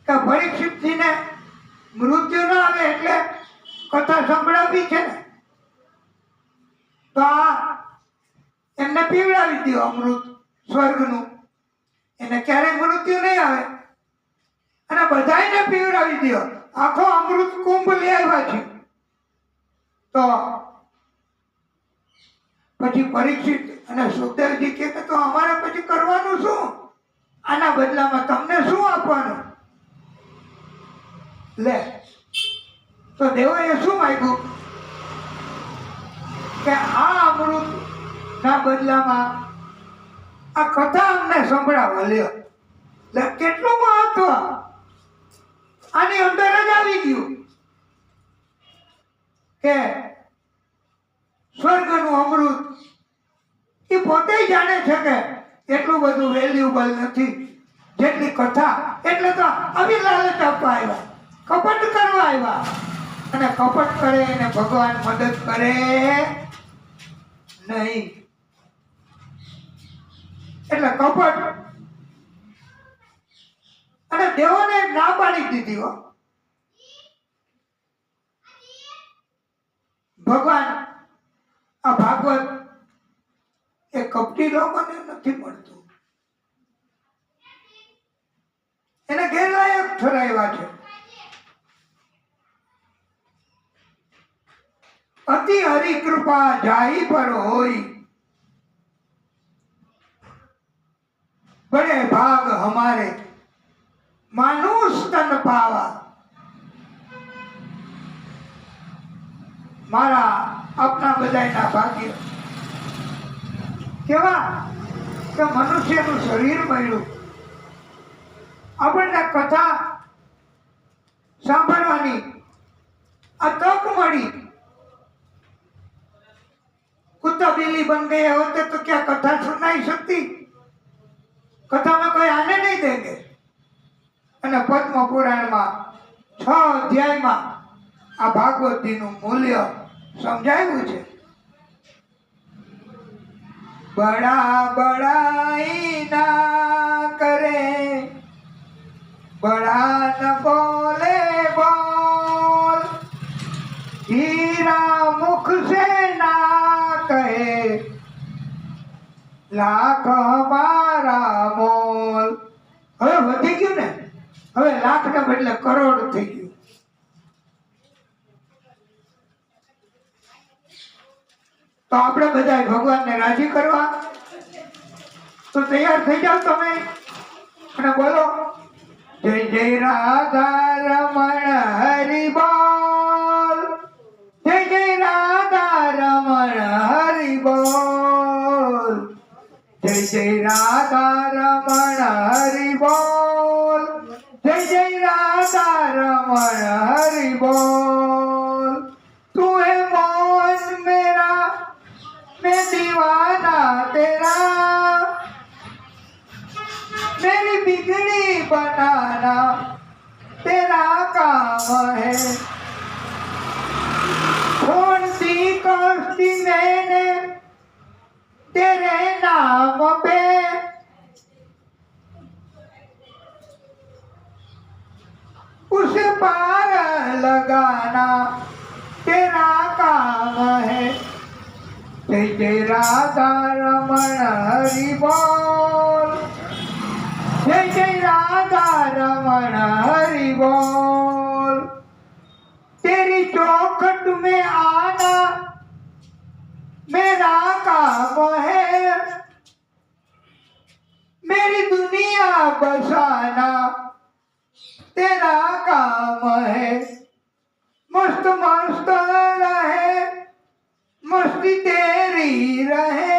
કે પરીક્ષિતજીને મૃત્યુ ન આવે એટલે કથા સંભળાવી છે ને, તો આ એમને પીવડાવી દો અમૃત સ્વર્ગનું, એને ક્યારેય મૃત્યુ નહીં આવે. અને બધાને પીવડાવી દો, આખો અમૃત કુંભ લઈ આવ્યા છે. તો પછી પરીક્ષિત અને સુખદેવજી કહે કે તો અમારે પછી કરવાનું શું? આના બદલામાં તમને શું આપવાનું? લે, તો દેવોએ શું માંગ્યું કે આ અમૃત ના બદલામાં આ કથા અમને સંભળાવો. લ્યો, લે કેટલું મહત્વ આની અંદર જ આવી ગયું કે સ્વર્ગનું અમૃત એ પોતે જાણે છે કે એટલું બધું વેલ્યુબલ નથી જેટલી કથા. એટલે તો આવી લાલચ આપવા આવ્યા, કપટ કરવા આવ્યા. અને કપટ કરે એને ભગવાન મદદ કરે નહીં. એટલે કપટ. અને દેવોને ના પાડી દીધી હો. ભગવાન આ ભાગવત એ કપટી લોકોને નથી મળતું, એને ગેરલાયક ઠરાવ્યા છે. અતિ હરિ કૃપા જાહી પર હોય, बड़े भाग हमारे मानुष तन पावा. मारा अपना बधाईना भाग्य केवा કે મનુષ્યનું શરીર મળ્યું, આપણને કથા સાંભળવાની આ તક મળી. कुत्ता बिल्ली बन गए होते तो क्या कथा सुनाई सकती? कथा में कोई आने नहीं देंगे. અને પદ્મ પુરાણમાં 6 અધ્યાયમાં આ ભાગવતજીનું મૂલ્ય સમજાવ્યું છે. બડા બડાઈ ના કરે, બડા ન બોલે બોલ, હીરા મુખ સે ના કહે, લાખ મારા મોલ. હવે વધી ગયું ને, હવે લાખ ને બદલે કરોડ થઈ ગયું. તો આપણે બધા ભગવાનને રાજી કરવા તો તૈયાર થઈ જાવ તમે અને બોલો જય જય રાધા રમણ હરિ બોલ, જય જય રાધા રમણ હરિ બોલ, જય જય રાધા રમણ હરિ બોલ, जय जय राधा रमण हरि बोल. तू है मौन मेरा, मैं दीवाना तेरा, मेरी बिगड़ी बनाना तेरा काम है. कौन सी कष्टी मैंने तेरे नाम पे, उसे पार लगाना तेरा काम है. जय जय राधा रमण हरि बोल, जय जय राधा रमण हरि बोल. तेरी चौखट में आना मेरा काम है, मेरी दुनिया बसाना तेरा काम है. मस्त मस्त रहे, मस्ती तेरी रहे,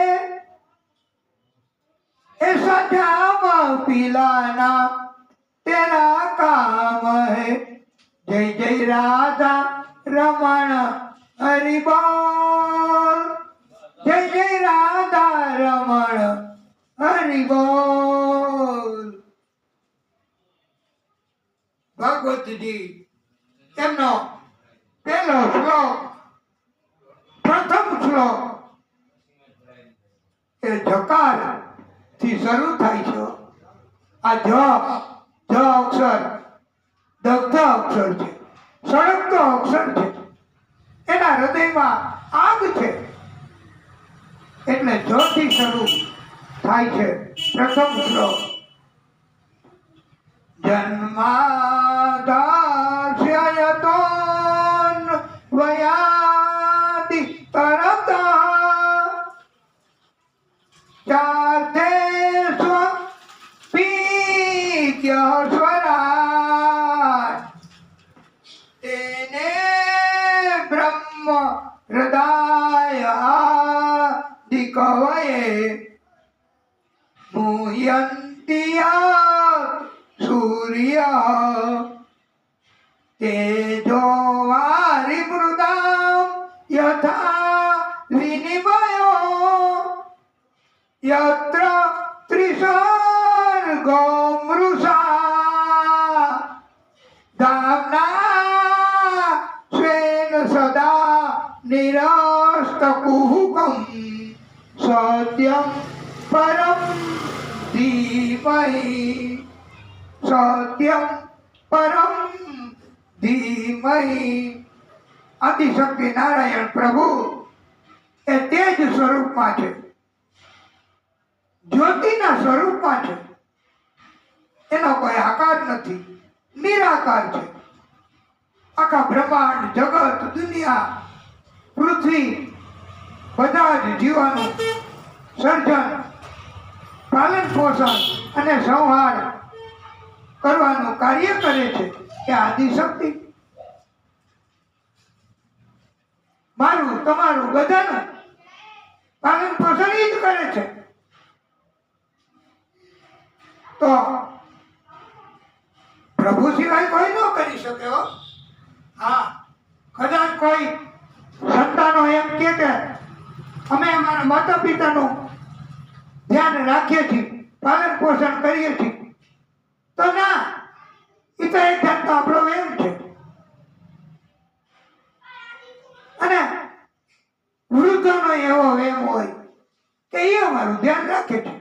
ऐसा जाम पिलाना तेरा काम है. जय जय राधा रमण हरि बोल, जय जय राधा रमण हरि बोल. ભાગવતજી એમનો પહેલો શ્લોક, પ્રથમ શ્લોક શ્લોક એ જકાર થી શરૂ થાય છે. આ જ અક્ષર દગ્ધ અક્ષર છે, સળગતો અક્ષર છે. એના હૃદયમાં આગ છે, એટલે જ થી શરૂ થાય છે પ્રથમ શ્લોક. જન્માદાસ્યતો વયાતિ તરતા ચાતે સ્વ પીત્ય સ્વરાટ તેને બ્રહ્મ હૃદય આદિ કવયે મુહ્યંતિયા સૂર્ય તેજો વારિમૃદામ યથા વિનિમયો યત્ર ત્રિસર્ગો મૃષા ધામના સ્વેન સદા નિરસ્તકુહુકમ સત્યમ પરમ ધીમહિ સત્યમ પરમ ધીમહિ. આદિશક્તિ નારાયણ પ્રભુ એ તેજ સ્વરૂપમાં છે, જ્યોતિના સ્વરૂપમાં છે. એનો કોઈ આકાર નથી, નિરાકાર છે. આખા બ્રહ્માંડ, જગત, દુનિયા, પૃથ્વી, બધા જ જીવોનું સર્જન, પાલન પોષણ અને સંહાર કરવાનું કાર્ય કરે છે એ આદિશક્તિ. મારું, તમારું, બધાનું પાલન પોષણ એ જ કરે છે. તો પ્રભુ સિવાય કોઈ ન કરી શકે. હા, કદાચ કોઈ સંતાનો એમ કે અમે અમારા માતા પિતાનું ધ્યાન રાખીએ છીએ, પાલન પોષણ કરીએ છીએ, તો ના, એ તો એક જાતનો આપણો વેમ છે. અને વૃદ્ધોનો એવો વેમ હોય કે એ અમારું ધ્યાન રાખે છે.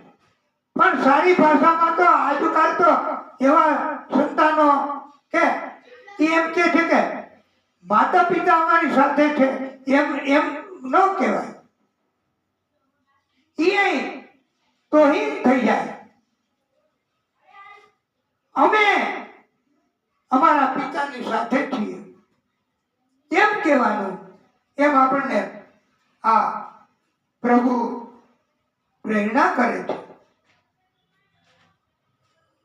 પણ સારી ભાષામાં તો આજકાલ તો એવા સંતાનો કે એમ કે છે કે માતા પિતા અમારી સાથે છે, એમ એમ ન કહેવાય. એ તોહીન થઈ જાય. અમે અમારા પિતાની સાથે છીએ એમ કહેવાનું. એમ આપણને આ પ્રભુ પ્રેરણા કરે છે.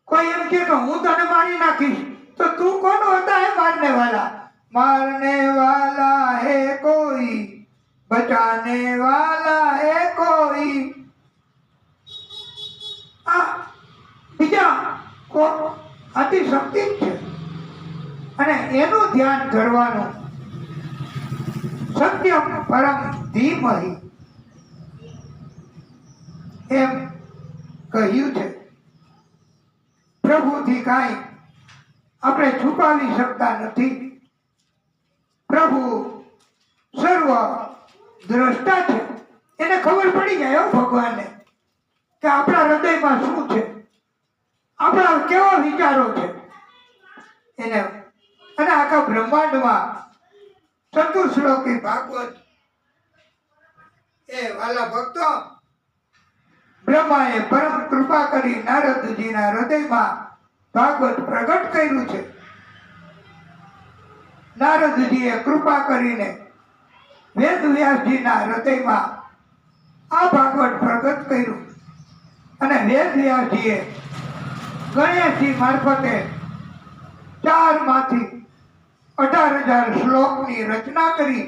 કોઈ એમ કે હું તને મારી નાખીશ, તો તું કોણ હોતા હે મારને વાલા? मारने वाला है कोई, बचाने वाला है कोई. આ બીજા કો આદિશક્તિ છે અને એનું ધ્યાન કરવાનું. સત્યમ પરમ ધીમહિ એમ કહ્યું છે. પ્રભુથી કાંઈ આપણે છુપાવી શકતા નથી. પ્રભુ સર્વ દ્રષ્ટા છે. એને ખબર પડી જાય ભગવાનને કે આપણા હૃદયમાં શું છે, આપણા કેવા વિચારો છે એને. અને આખા બ્રહ્માંડમાં ચતુશ્લોકી ભાગવત એ વાલા ભક્તો, બ્રહ્માએ પરમ કૃપા કરી નારદજીના હૃદયમાં ભાગવત પ્રગટ કર્યું છે. નારદજીએ કૃપા કરીને વેદ વ્યાસજીના હૃદયમાં આ ભાગવત પ્રગટ કર્યું અને વેદ વ્યાસજીએ ગણેશજી મારફતે 4 માંથી 18,000 શ્લોકની રચના કરી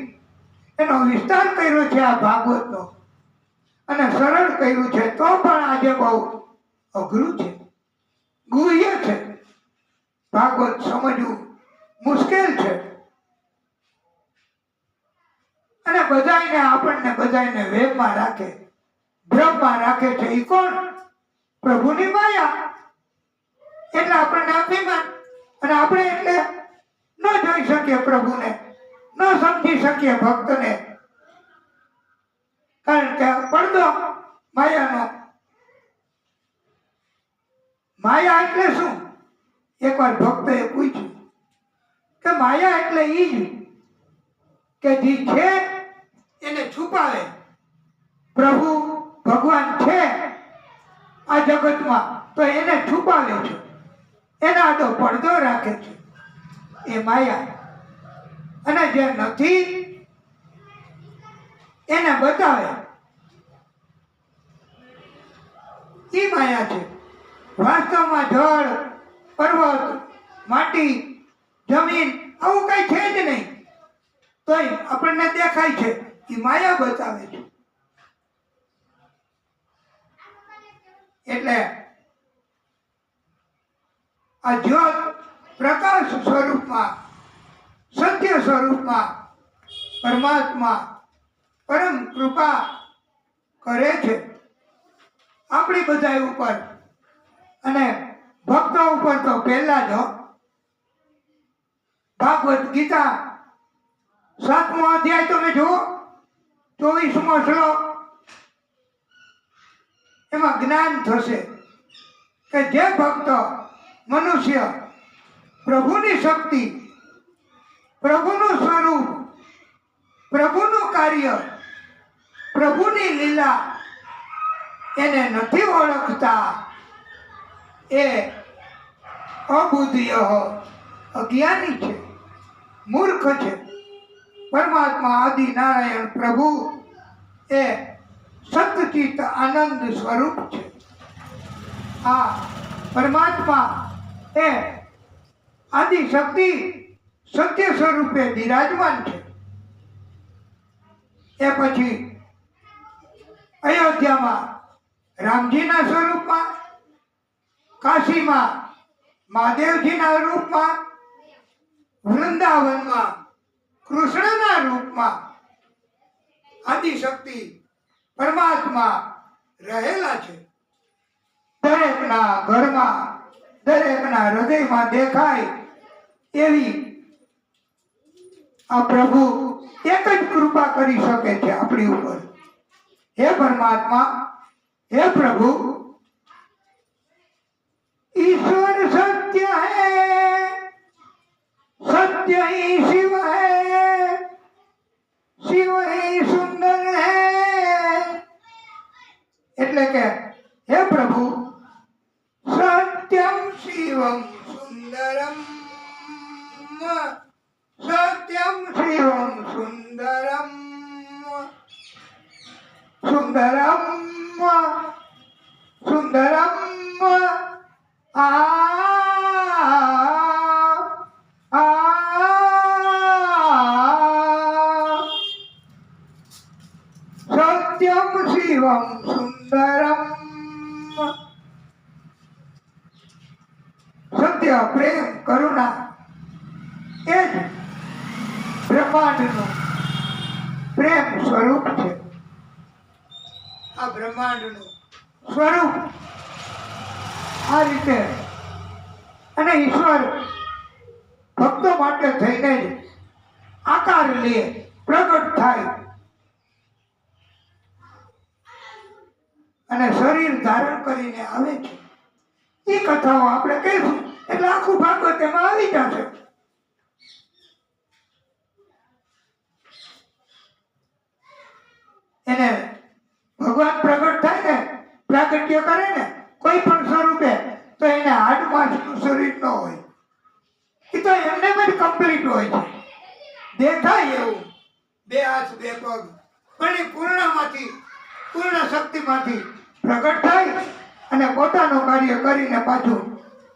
એનો વિસ્તાર કર્યો છે આ ભાગવતનો. અને સરળ કર્યું છે, તો પણ આજે બહુ અઘરું છે, ગુહ્ય છે. ભાગવત સમજવું મુશ્કેલ છે. અને બધાને આપણને બધાને વેમમાં રાખે, ભ્રમમાં રાખે છે. એ કોણ? પ્રભુની માયા. એટલે આપણને અભિમાન, અને આપણે એટલે ન જોઈ શકીએ પ્રભુને, ન સમજી શકીએ ભક્તને. પડદો માયાનો. માયા એટલે શું? એકવાર ભક્તએ પૂછ્યું કે માયા એટલે ઈ જ કે જે છે એને છુપાવે. પ્રભુ ભગવાન છે આ જગતમાં તો એને છુપાવે છે, એના આડો પડદો રાખે છે, એ માયા. અને જે નથી એને બતાવે, એ માયા છે. વાસ્તવમાં જળ, પર્વત, માટી, જમીન આવું કઈ છે જ નહીં, તોય આપણને દેખાય છે, એ માયા બતાવે છે. એટલે આ જ્યોત પ્રકાશ સ્વરૂપમાં, સત્ય સ્વરૂપમાં પરમાત્મા પરમ કૃપા કરે છે આપણી બધા ઉપર, અને ભક્તો ઉપર તો પહેલા જ. ભાગવત ગીતા 7મો અધ્યાય તમે જુઓ, 24મો શ્લોક. એમાં જ્ઞાન થશે કે જે ભક્ત મનુષ્ય પ્રભુની શક્તિ, પ્રભુનું સ્વરૂપ, પ્રભુનું કાર્ય, પ્રભુની લીલા એને નથી ઓળખતા, એ અબુદ્ધિય, અજ્ઞાની છે, મૂર્ખ છે. પરમાત્મા આદિ નારાયણ પ્રભુ એ સતચિત આનંદ સ્વરૂપ છે. આ પરમાત્મા એ આદિ શક્તિ સત્ય સ્વરૂપે બિરાજમાન છે. એ પછી અયોધ્યામાં રામજીના સ્વરૂપમાં, કાશીમાં મહાદેવજીના રૂપમાં, વૃંદાવનમાં કૃષ્ણના રૂપમાં આદિશક્તિ પરમાત્મા રહેલા છે. દરેકના ઘરમાં, દરેકના હૃદયમાં દેખાય એવી આ પ્રભુ એક જ કૃપા કરી શકે છે આપણી ઉપર. હે પરમાત્મા, હે પ્રભુ, ईश्वर सत्य है, सत्य ही शिव है, शिव ही सुंदर है. એટલે કે હે પ્રભુ, સત્યમ શિવમ સુંદરમ, સત્યમ શિવમ સુંદરમ, સુંદરમ સુંદરમ સત્યમ શિવમ સુંદરમ. સત્ય, પ્રેમ, કરુણા એ જ બ્રહ્માંડનું પ્રેમ સ્વરૂપ છે. આ બ્રહ્માંડનું સ્વરૂપ આ રીતે. અને ઈશ્વર ભક્તો માટે થઈને જ આકાર લે, પ્રગટ થાય અને શરીર ધારણ કરીને આવે છે. એ કથાઓ આપણે કહીશું એટલે આખું ભાગવત એમાં આવી જશે. એને ભગવાન પ્રગટ થાય ને, પ્રાગટ્ય કરે ને કોઈ પણ સ્વરૂપે, તો એને હાડ માંસનું શરીર ન હોય, એ તો એમને જ કમ્પ્લીટ હોય છે. દેખાય એવું 2 હાથ 2 પગ, પણ એ પૂર્ણમાંથી, પૂર્ણ શક્તિમાંથી પ્રગટ થાય અને પોતાનું કાર્ય કરીને પાછું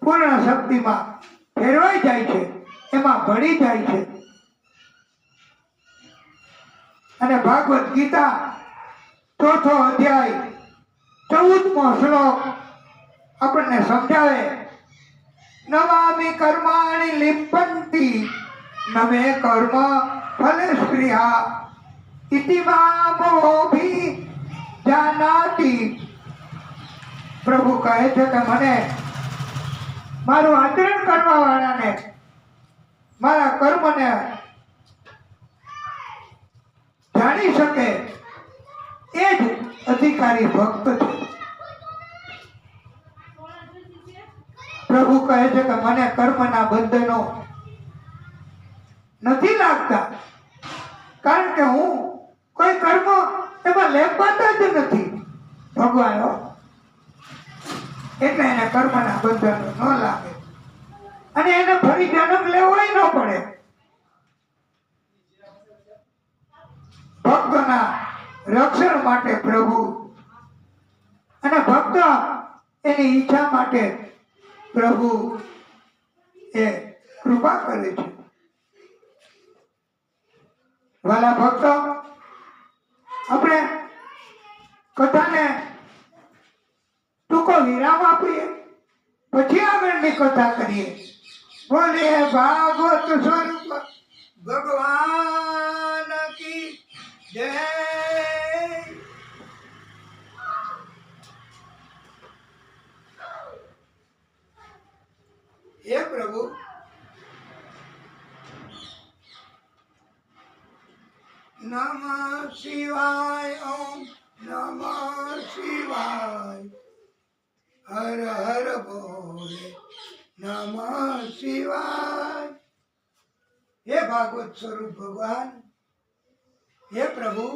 પૂર્ણ શક્તિમાં ફેરવાઈ જાય છે, એમાં ભળી જાય છે. અને ભાગવત ગીતા 4થો અધ્યાય 14મો શ્લોક આપણને સમજાવે, નમામિ કર્માણિ લિપ્પંતિ નમે કર્મ ફલે સ્પૃહા ઇતિ મામોભિ જાનાતિ. પ્રભુ કહે છે કે મને મારું આચરણ કરવા વાળાને, મારા કર્મને જાણી શકે એ જ અધિકારી ભક્ત છે. પ્રભુ કહે છે કે મને કર્મના બંધનો નથી લાગતા, કારણ કે હું કોઈ કર્મ એમાં લેપાતા જ નથી ભગવાન. એટલે એને કર્મના બંધનો ન લાગે અને એને ફરી જન્મ લેવોય ન પડે. ભક્તના રક્ષણ માટે પ્રભુ અને ભક્ત એની ઈચ્છા માટે પ્રભુ એ કૃપા કરે છે. વાલા ભક્તો, આપણે કથાને ટૂંકો વિરામ આપીએ, પછી આગળની કથા કરીએ. બોલીએ ભાગવત સ્વરૂપ ભગવાન કી જય. હે પ્રભુ, નમઃ શિવાય, ઓમ નમઃ શિવાય, હર હર બોલે નમઃ શિવાય. હે ભાગવત સ્વરૂપ ભગવાન, હે પ્રભુ,